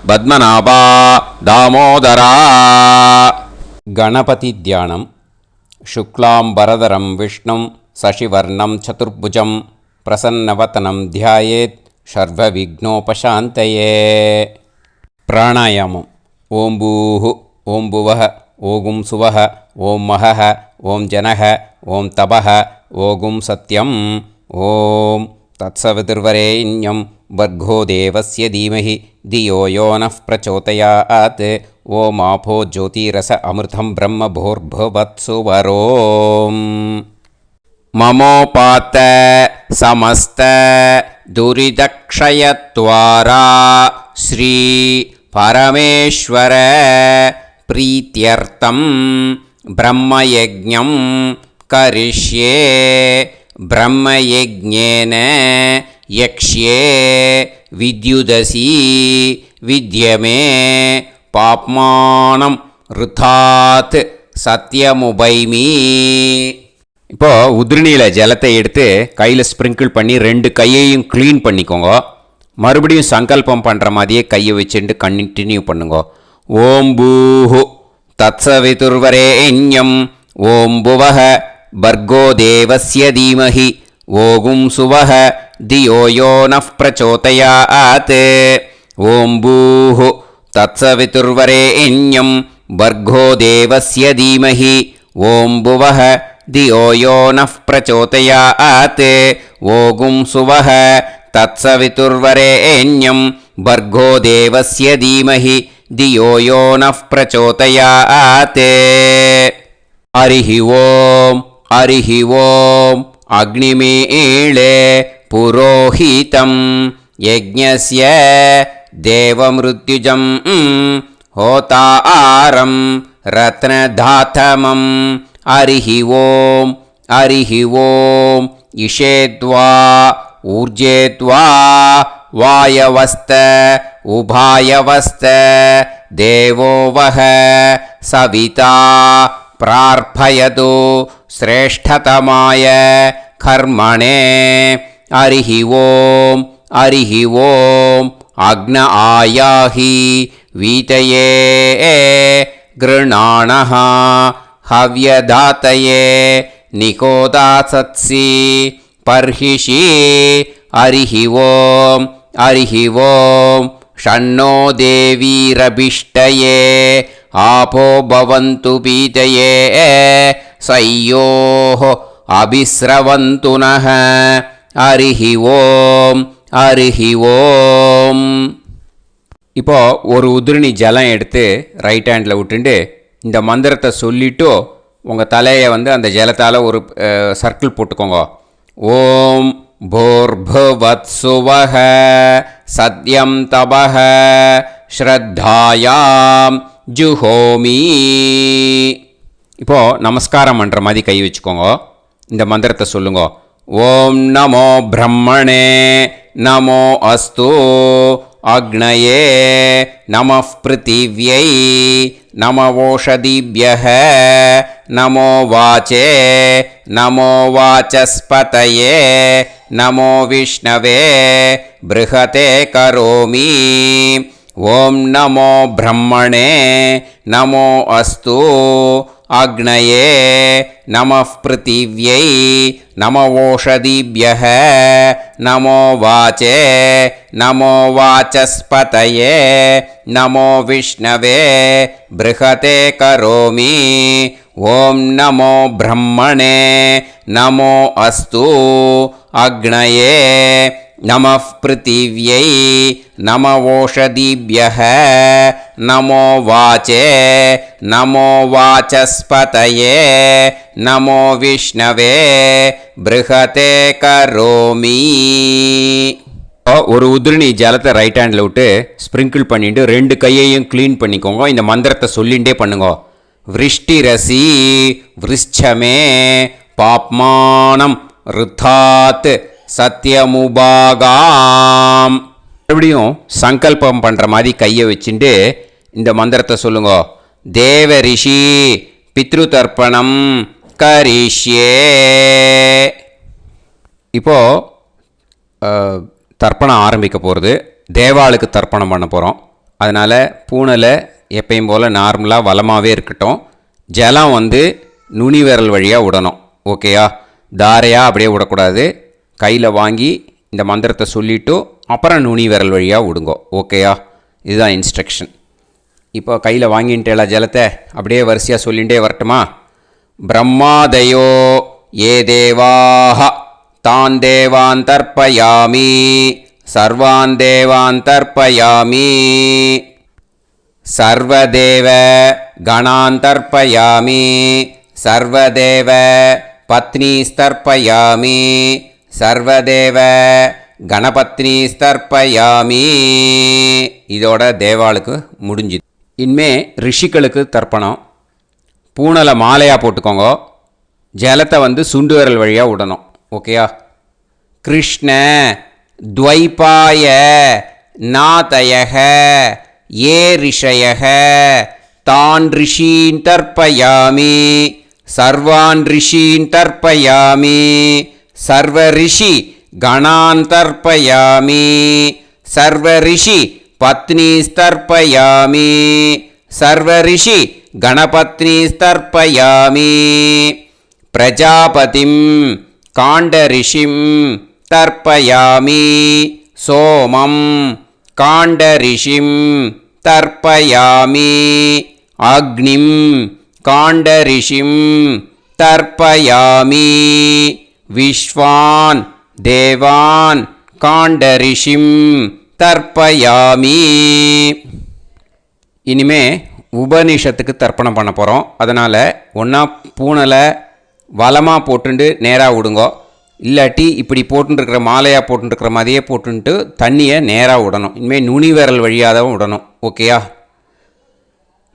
[SPEAKER 1] பத்மநாபா, தாமோதரா. கணபதி தியானம். சுக்லாம்பரதரம் விஷ்ணும் சசிவர்ணம் சதுர்புஜம் பிரசன்னவதனம் தியாயேத் சர்வவிக்னோபசாந்தயே. பிராணாயாமம். ஓம் பூஹு ஓம் புவஹ ஓகும் சுவஹ ஓம் மஹஹ ஓம் ஜனஹ ஓம் தபஹ ஓகும் சத்யம். ஓம் தத்சவிதுர்வரேண்யம் வர்கோ தேவஸ்ய தீமஹி தியோ யோ நः பிரச்சோதயாத். ஓம் ஆபோ ஜோதிரஸ அமிர்தம் பிரம்ம பூர்புவத்சு வரோம். மமோபாத்த சமஸ்த துரிதக்ஷயத்வாரா ஸ்ரீ பரமேஸ்வர பிரீத்யர்த்தம் பிரம்மயஜ்ஞம் கரிஷ்யே. பிரம்மயஜ்ஞேன யக்ஷ்யே வித்யுதசி வித்யமே பாப்மானம் ருதாத் சத்யமுபைமி. இப்போது உதிரணியில் ஜலத்தை எடுத்து கையில் ஸ்ப்ரிங்கிள் பண்ணி 2 கையையும் க்ளீன் பண்ணிக்கோங்க. மறுபடியும் சங்கல்பம் பண்ணுற மாதிரியே கையை வச்சுட்டு கண்டினியூ பண்ணுங்க. ஓம் பூஹு தத்சவிதுர்வரேண்யம் ஓம் புவஹ பர்கோ தேவஸ்ய தீமஹி ஓகும் சுவஹ தியோ யோ நஃப் பிரச்சோதயாத். ஓம் பூஹு தத்சவிதுர்வரேண்யம் பர்கோ தேவஸ்ய தீமஹி ஓம் புவஹ தியோ யோ நஃப் பிரச்சோதயாத். ஓகும் சுவஹ தத்சவிதுர்வரேண்யம் பர்கோ தேவஸ்ய தீமஹி தியோ யோ நஃப் பிரச்சோதயாத். ஹரிஹி ஓம் ஹரிஹி ஓம் அக்னிமீளே புரோஹிதம் யஜ்ஞஸ்ய தேவமிருத்யுஜம் ஹோதாரம் ரத்னதாத்தமம். ஹரிஹி ஓம் ஹரிஹி ஓம் இஷேத்வா ஊர்ஜேத்வா வாயவஸ்த உபாயவஸ்த தேவோ வஹ சவிதா பிரார்ப்பயது ஸ்ரேஷ்டதமாய கர்மணே. ஹரிஹி ஓம் ஹரிஹி ஓம் அக்ன ஆயாஹி வீதயே கிருணாணஹ ஹவ்யதாத்தயே நிகோதாசத்சி பர்ஹிஷி. ஹரிஹி ஓம் ஹரிஹி ஓம் ஷண்ணோ தேவீரபிஷ்டயே ஆபோ பவந்து பீதயே சய்யோஹ அபிஸ்ரவந்து நஹ. ஹரிஹி ஓம் ஹரிஹி ஓம். இப்போ ஒரு உதிரணி ஜலம் எடுத்து ரைட் ஹேண்டில் விட்டுண்டு இந்த மந்திரத்தை சொல்லிவிட்டு உங்கள் தலையை அந்த ஜலத்தால் ஒரு சர்க்கிள் போட்டுக்கோங்க. ஓம் பூர்புவத்சுவஹ சத்யம் தபஹ ஸ்ரத்தாயாம் ஜுஹோமி. இப்போது நமஸ்காரம் பண்ணுற மாதிரி கை வச்சுக்கோங்க. இந்த மந்திரத்தை சொல்லுங்க. ஓம் நமோ பிரம்மணே நமோ அஸ்து அக்னயே நமः பிருத்திவ்யை நமவோஷதிभ्यः நமோ வாச்சே நமோ வாசஸ்பதயே நமோ விஷ்ணவே ப்ருஹதே கரோமி. ஓம் நமோ பிரம்மணே நமோ அஸ்து அக்னயே நமः பிருத்திவ்யை நமவோஷதிभ्यः நமோ வாச்சே நமோ வாசஸ்பதயே நமோ விஷ்ணவே ப்ருஹதே கரோமி. ஓம் நமோ பிரம்மணே நமோ அஸ்து அக்னயே நமः பிருத்திவ்யை நமவோஷதிभ्यः நமோ வாச்சே நமோ வாசஸ்பதயே நமோ விஷ்ணவே ப்ருஹதே கரோமி. ஒரு உதிரணி ஜலத்தை ரைட் ஹேண்டில் விட்டு ஸ்ப்ரிங்கிள் பண்ணிட்டு 2 கையையும் க்ளீன் பண்ணிக்கோங்க. இந்த மந்திரத்தை சொல்லிகிட்டே பண்ணுங்க. விருஷ்டிரசி விருஷ்சமே பாப்மானம் ருத்தாத் சத்யமுபாகாம். மறுபடியும் சங்கல்பம் பண்ணுற மாதிரி கையை வச்சுட்டு இந்த மந்திரத்தை சொல்லுங்க. தேவ ரிஷி பித்ரு தர்ப்பணம் கரிஷ்யே. இப்போது தர்ப்பணம் ஆரம்பிக்க போகிறது. தேவாளுக்கு தர்ப்பணம் பண்ண போகிறோம். அதனால் பூனலை எப்பயும் போல் நார்மலாக வளமாகவே இருக்கட்டும். ஜலம் நுனி விரல் வழியாக விடணும். ஓகேயா? தாரையாக அப்படியே விடக்கூடாது. கையில் வாங்கி இந்த மந்திரத்தை சொல்லிவிட்டு அப்புறம் நுனி விரல் வழியாக விடுங்க. ஓகேயா? இதுதான் இன்ஸ்ட்ரக்ஷன். இப்போ கையில் வாங்கிட்டேல ஜலத்தை அப்படியே வரிசையாக சொல்லிகிட்டே வரட்டுமா? பிரம்மாதயோ ஏ தேவாஹ தான் தேவான் தர்ப்பயாமி சர்வான் தேவான் தர்ப்பயாமி சர்வதேவ கணான் தர்ப்பயாமி சர்வதேவ பத்னீஸ்தர்ப்பயாமி சர்வதேவ கணபத்னீஸ்தர்ப்பயாமி. இதோட தேவாளுக்கு முடிஞ்சுது. இனிமே ரிஷிகளுக்கு தர்ப்பணம். பூனலை மாலையாக போட்டுக்கோங்க. ஜலத்தை சுண்டு விரல் வழியாக விடணும். ஓகேயா? கிருஷ்ண துவைபாய நாதயக ஏ ரிஷயக தான் ரிஷீன் தர்ப்பயாமி सर्वान् ऋषीन् तर्पयामि सर्वऋषि गणान् तर्पयामि सर्वऋषि पत्नीस्तर्पयामि सर्वऋषि गणपत्नीस्तर्पयामि प्रजापतिं काण्डऋषिं तर्पयामि सोमं काण्डऋषिं तर्पयामि अग्निं काण्डऋषिं तर्पयामि विश्वान् देवान् काण्डऋषिं तर्पयामि இனிமே உபனிஷத்துக்கு தர்ப்பணம் பண்ண போகிறோம். அதனால் ஒன்றா பூனலை வலமாக போட்டுண்டு நேராக விடுங்கோ, இல்லாட்டி இப்படி போட்டுருக்கிற மாலையாக போட்டுருக்கிற மாதிரியே போட்டுன்ட்டு தண்ணியை நேராக விடணும். இனிமேல் நுனி விரல் வழியாக தான் விடணும். ஓகேயா?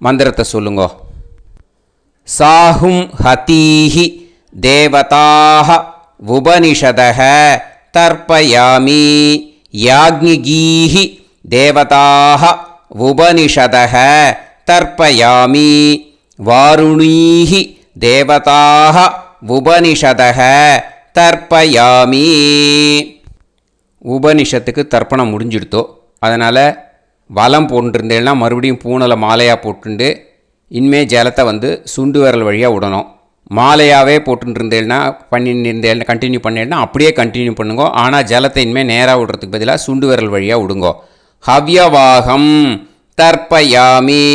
[SPEAKER 1] மந்திரத்தை சொல்லுங்கோ. சாஹும் ஹதீஹி தேவதாக உபனிஷதக தர்ப்பயாமி யாக்ஞிகீஹி தேவதாக உபனிஷதக தர்ப்பயாமி வாருணீஹி தேவதாக உபனிஷதக தர்ப்பயாமி. உபனிஷத்துக்கு தர்ப்பணம் முடிஞ்சிடுத்தோ, அதனால் வலம் போட்டுருந்தேன்னா மறுபடியும் பூனலை மாலையாக போட்டுண்டு இனிமே ஜலத்தை சுண்டு விரல் வழியாக விடணும். மாலையாகவே போட்டுருந்தேன்னா பண்ணியிருந்தேன் கண்டினியூ பண்ணேன்னா அப்படியே கண்டினியூ பண்ணுங்கோ. ஆனால் ஜலத்தை இனிமேல் நேராக விடுறதுக்கு பதிலாக சுண்டு விரல் வழியாக விடுங்கோ. ஹவ்யவாகம் தர்ப்பயாமி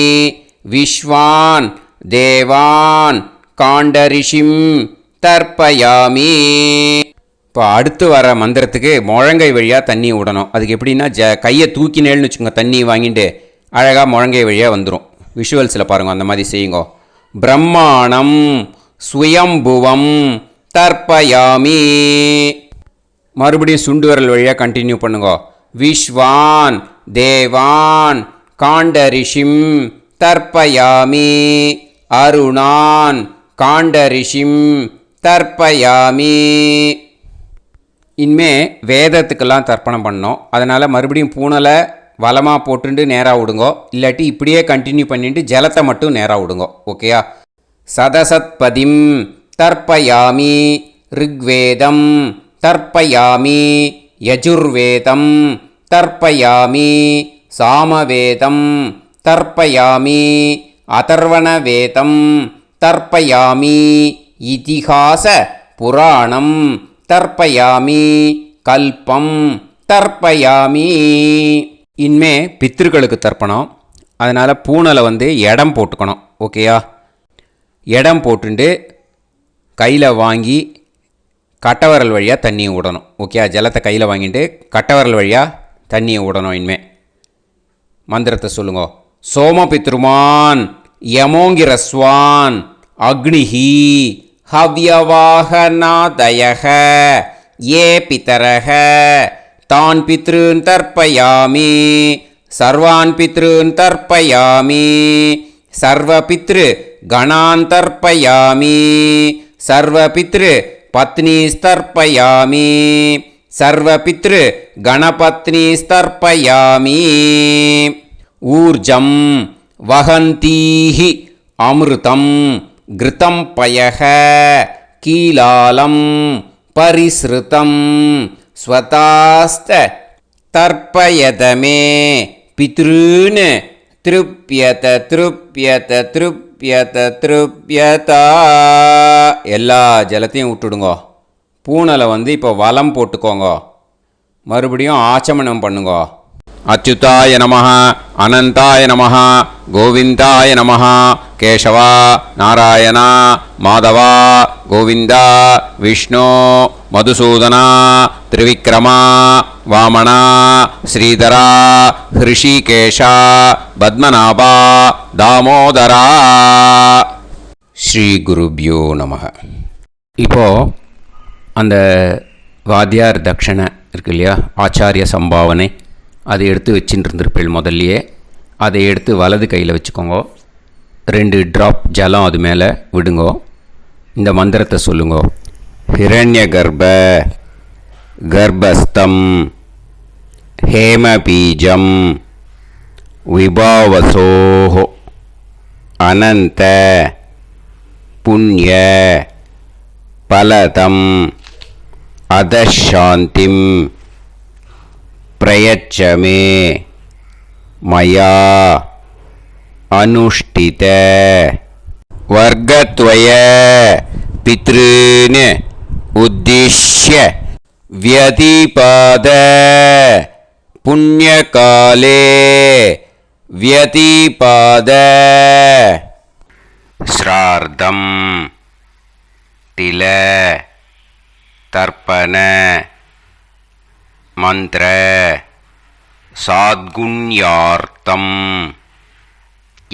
[SPEAKER 1] விஸ்வான் தேவான் காண்டரிஷிம் தர்ப்பயாமி. இப்போ அடுத்து வர மந்திரத்துக்கு முழங்கை வழியாக தண்ணி விடணும். அதுக்கு எப்படின்னா கையை தூக்கினேன்னு வச்சுக்கோங்க, தண்ணி வாங்கிட்டு அழகாக முழங்கை வழியாக வந்துடும். விஷுவல்ஸில் பாருங்கள், அந்த மாதிரி செய்யுங்கோ. பிரம்மாணம் ஸ்வயம்புவம் தர்ப்பயாமி. மறுபடியும் சுண்டு விரல் வழியாக கண்டினியூ பண்ணுங்கோ. விஸ்வான் தேவான் காண்டரிஷிம் தர்ப்பயாமி அருணான் காண்டரிஷிம் தர்ப்பயாமி. இனிமே வேதத்துக்கெல்லாம் தர்ப்பணம் பண்ணோம். அதனால் மறுபடியும் பூனலை வலமாக போட்டுண்டு நேராக விடுங்கோ, இல்லாட்டி இப்படியே கண்டினியூ பண்ணிட்டு ஜலத்தை மட்டும் நேராக விடுங்கோ. ஓகேயா? சதசத்பதிம் தர்ப்பயாமி ரிக்வேதம் தர்ப்பயாமி யஜுர்வேதம் தர்ப்பயாமி சாமவேதம் தர்ப்பயாமி அதர்வணவேதம் தர்ப்பயாமி இதிஹாச புராணம் தர்ப்பயாமி கல்பம் தர்ப்பயாமி. இனிமே பித்ருக்களுக்கு தர்ப்பணம். அதனால் பூனலை இடம் போட்டுக்கணும். ஓகேயா? இடம் போட்டுண்டு கையில் வாங்கி கட்டவரல் வழியாக தண்ணியை விடணும். ஓகேயா? ஜலத்தை கையில் வாங்கிட்டு கட்டவரல் வழியாக தண்ணியை விடணும். இனிமே மந்திரத்தை சொல்லுங்க. சோமபித்ருமான் யமோங்கிரஸ்வான் அக்னிஹி ஹவ்யவாகநாதயக ஏ பிதரக தான் பித்ருன் தர்ப்பயாமி சர்வான் பித்ருன் தர்ப்பயாமி சர்வபித்ரு கணான் தர்ப்பயாமி சர்வபித்ரு பத்னிஸ்தர்ப்பயாமி சர்வபித்ரு கணபத்னிஸ்தர்ப்பயாமி. ஊர்ஜம் வஹந்தீஹி அமிர்தம் கிருதம் பயக கீலாலம் பரிஸ்ருதம் ஸ்வதாஸ்த தர்ப்பயதமே பித்ருன் திருப்யத திருப்யத திருப்யத திருப்யதா. எல்லா ஜலத்தையும் விட்டுடுங்கோ. பூனலை இப்போ வலம் போட்டுக்கோங்க. மறுபடியும் ஆச்சமனம் பண்ணுங்கோ. அச்சுதாய நமஹ அனந்தாய நமஹ கோவிந்தாய நமஹ கேசவா நாராயணா மாதவா கோவிந்தா விஷ்ணு மதுசூதனா திரிவிக்ரமா வாமனா ஸ்ரீதரா ஹிருஷிகேஷா பத்மநாபா தாமோதரா. ஸ்ரீ குருப்யோ நமஹ. இப்போது அந்த வாத்தியார் தட்சணை இருக்கு இல்லையா, ஆச்சாரிய சம்பாவனை, அதை எடுத்து வச்சுட்டு இருந்திருப்பேள் முதல்லையே. அதை எடுத்து வலது கையில் வச்சுக்கோங்க. 2 ட்ராப் ஜலம் அது மேலே விடுங்கோ. இந்த மந்திரத்தை சொல்லுங்கோ. ஹிரண்ய கர்ப்ப கர்ப்பஸ்தம் ஹேமபீஜம் விபாவசோ அனந்த
[SPEAKER 2] புண்ணிய பலதம் அதசாந்திம் பிரயச்சமே மயா அனுஷ்டித வர்க்கத்வய பித்ருன் உத்திஷ்ய व्यतिपाद पुण्यकाले व्यतिपाद श्रार्धं तिल तर्पण मंत्र साद्गुण्यार्थं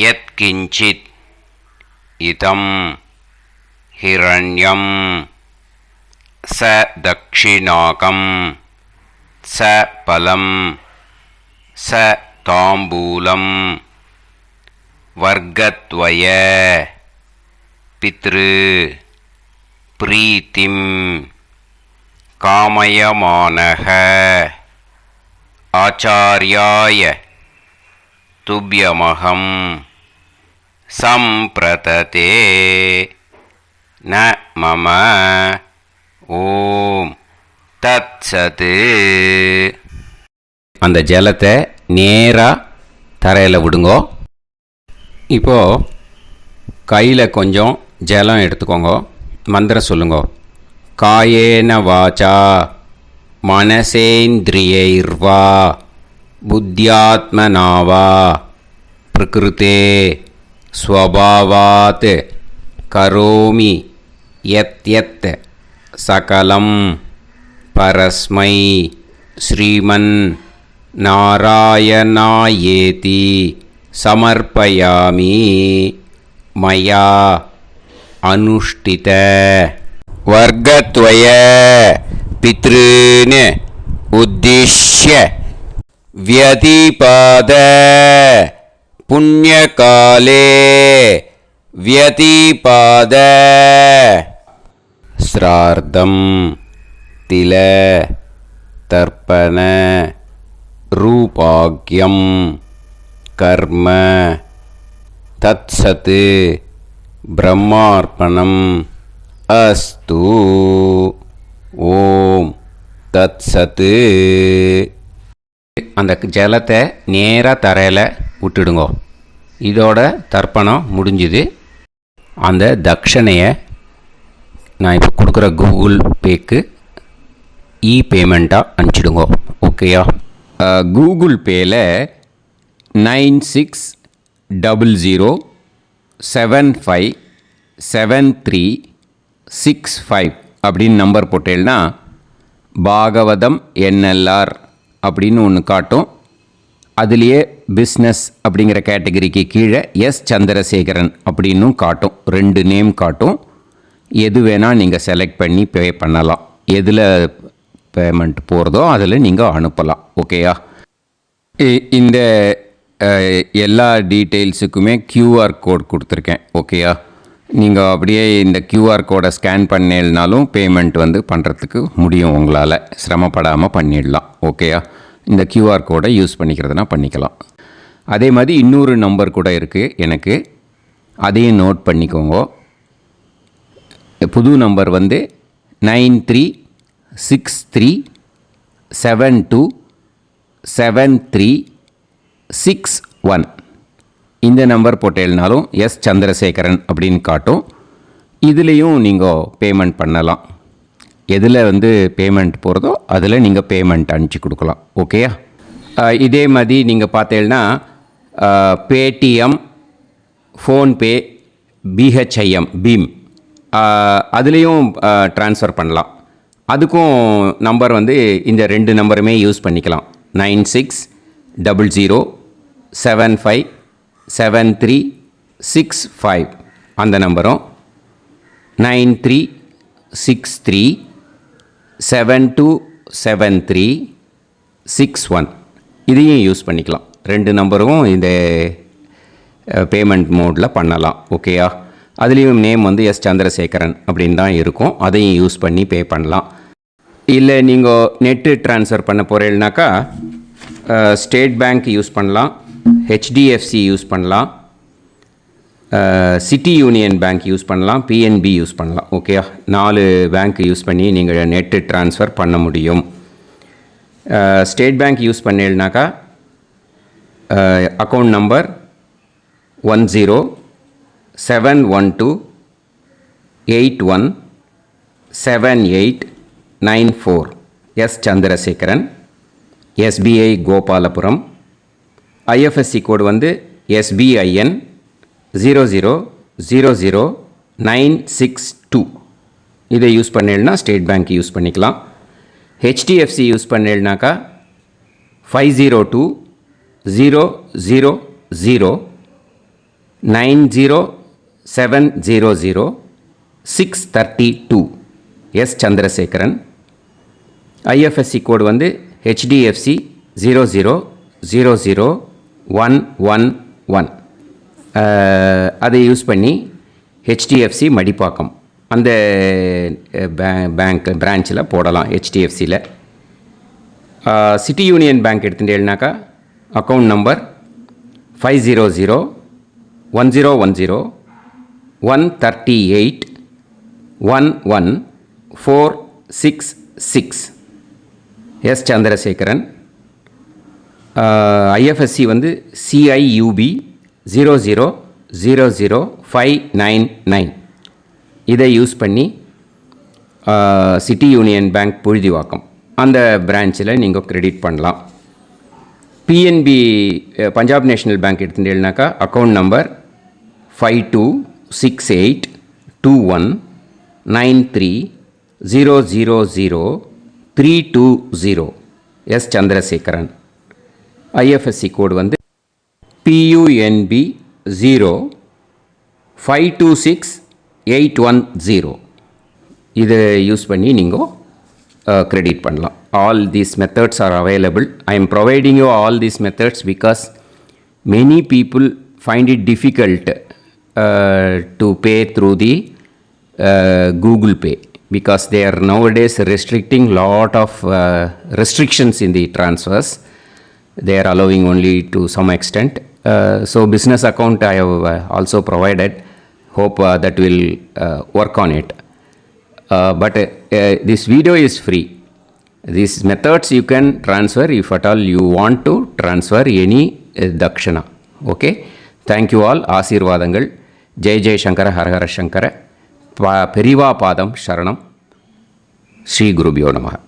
[SPEAKER 2] यत्किंचित् इदं हिरण्यं स दक्षिणाकं स फलं स ताम्बूलं वर्गद्वय पितृ प्रीतिं कामयमानः आचार्याय तुभ्यमहं सम्प्रतते न मम ஓம் தத் சத். அந்த ஜலத்தை நேராக தரையில் விடுங்கோ. இப்போது கையில் கொஞ்சம் ஜலம் எடுத்துக்கோங்க. மந்திரம் சொல்லுங்கோ. காயேன வாச்சா மனசேந்திரியைர்வா புத்தியாத்மனாவா பிரகிருதே ஸ்வபாவாத் கரோமி யத் யத் சகலம் பரஸ்மை ஸ்ரீமன் நாராயணாயேதி சமர்ப்பயாமி மயா அனுஷ்டித வர்க்கத்வய பித்ருன் உத்திஷ்ய व्यतिपाद पुण्यकाले व्यतिपाद श्रार्धं तिल तर्पण रूपाग्यं कर्म तत्सत् ब्रह्मार्पणम् अस्तु. ஓம் தத் சத். அந்த ஜலத்தை நேராக தரையில் விட்டுடுங்கோ. இதோட தர்ப்பணம் முடிஞ்சுது. அந்த தட்சணையை நான் இப்போ கொடுக்குற கூகுள் பேக்கு பேமெண்ட்டாக அனுப்பிச்சிடுங்கோ. ஓகேயா? கூகுள் பேயில் 9600757365 அப்படின்னு நம்பர் போட்டேன்னா பாகவதம் என்எல்ஆர் அப்படின்னு ஒன்று காட்டும். அதுலேயே பிஸ்னஸ் அப்படிங்கிற கேட்டகரிக்கு கீழே எஸ் சந்திரசேகரன் அப்படின்னும் காட்டும். 2 நேம் காட்டும். எது வேணால் நீங்கள் செலக்ட் பண்ணி பே பண்ணலாம். எதில் பேமெண்ட் போகிறதோ அதில் நீங்கள் அனுப்பலாம். ஓகேயா? இந்த எல்லா டீட்டெயில்ஸுக்குமே QR கோட் கொடுத்துருக்கேன். ஓகேயா? நீங்கள் அப்படியே இந்த QR கோடை ஸ்கேன் பண்ணேனாலும் பேமெண்ட் பண்ணுறதுக்கு முடியும். உங்களால் சிரமப்படாமல் பண்ணிடலாம். ஓகேயா? இந்த QR கோடை யூஸ் பண்ணிக்கிறதுனா பண்ணிக்கலாம். அதே மாதிரி இன்னொரு நம்பர் கூட இருக்குது எனக்கு. அதையும் நோட் பண்ணிக்கோங்க. புது நம்பர் 9363727361. இந்த நம்பர் போட்டேனாலும் எஸ் சந்திரசேகரன் அப்படின்னு காட்டும். இதுலேயும் நீங்கள் பேமெண்ட் பண்ணலாம். எதில் பேமெண்ட் போகிறதோ அதில் நீங்கள் பேமெண்ட் அனுப்பிச்சி கொடுக்கலாம். ஓகேயா? இதே மாதிரி நீங்கள் பார்த்தீங்கன்னா பேடிஎம், ஃபோன்பே, பிஹெச்ஐஎம், பீம் அதுலேயும் ட்ரான்ஸ்ஃபர் பண்ணலாம். அதுக்கும் நம்பர் இந்த 2 நம்பருமே யூஸ் பண்ணிக்கலாம். 9600757365 அந்த நம்பரும் 9363727361 இதையும் யூஸ் பண்ணிக்கலாம். 2 நம்பரும் இந்த பேமெண்ட் மோடில் பண்ணலாம். ஓகேயா? அதுலேயும் நேம் எஸ் சந்திரசேகரன் அப்படின்னு தான் இருக்கும். அதையும் யூஸ் பண்ணி பே பண்ணலாம். இல்லை நீங்கள் நெட்டு ட்ரான்ஸ்ஃபர் பண்ண போகிறீங்கனாக்கா ஸ்டேட் பேங்க் யூஸ் பண்ணலாம், HDFC யூஸ் பண்ணலாம், சிட்டி யூனியன் பேங்க் யூஸ் பண்ணலாம், பிஎன்பி யூஸ் பண்ணலாம். ஓகேயா, 4 பேங்க் யூஸ் பண்ணி நீங்கள் நெட்டு ட்ரான்ஸ்ஃபர் பண்ண முடியும். ஸ்டேட் பேங்க் யூஸ் பண்ணீங்கன்னாக்கா account number 1071281789 S Chandrasekaran, SBI Gopalapuram. IFSC code வந்து SBIN 0000962. இதை யூஸ் பண்ணீங்கன்னா ஸ்டேட் பேங்க் யூஸ் பண்ணிக்கலாம். ஹெச்டிஎஃப்சி யூஸ் பண்ணீங்கன்னாக்கா 5020090700 எஸ் சந்திரசேகரன். ஐஎஃப்எஸ்சி கோடு வந்து HDFC 0000111. அதை யூஸ் பண்ணி HDFC மடிப்பாக்கம் அந்த பேங்க் பிரான்ச்சில் போடலாம். HDFCயில் சிட்டி யூனியன் பேங்க் எடுத்துட்டேன்னாக்கா account number 500101381146 S Chandrasekaran. IFSC வந்து CIUB 0000599. இதை யூஸ் பண்ணி சிட்டி யூனியன் பேங்க் புழுதிவாக்கம் அந்த பிரான்ச்சில் நீங்கள் கிரெடிட் பண்ணலாம். பிஎன்பி பஞ்சாப் நேஷ்னல் பேங்க் எடுத்துட்டீங்கன்னாக்கா account number 52682193000320 S Chandrasekaran. IFSC code வந்து PUNB 0526810. இதை யூஸ் பண்ணி நீங்கள் கிரெடிட் பண்ணலாம். All these methods are available. I am providing you all these methods because many people find it difficult to pay through the Google Pay because they are nowadays restricting lot of restrictions in the transfers. They are allowing only to some extent. So business account I have also provided. Hope that will work on it. But this video is free. These methods you can transfer if at all you want to transfer any dakshana. Okay. Thank you all. Aasirvadangal. Jai Jai Shankara Har Har Shankara. Periva Padam Sharanam. Sri Gurubhyo Namaha.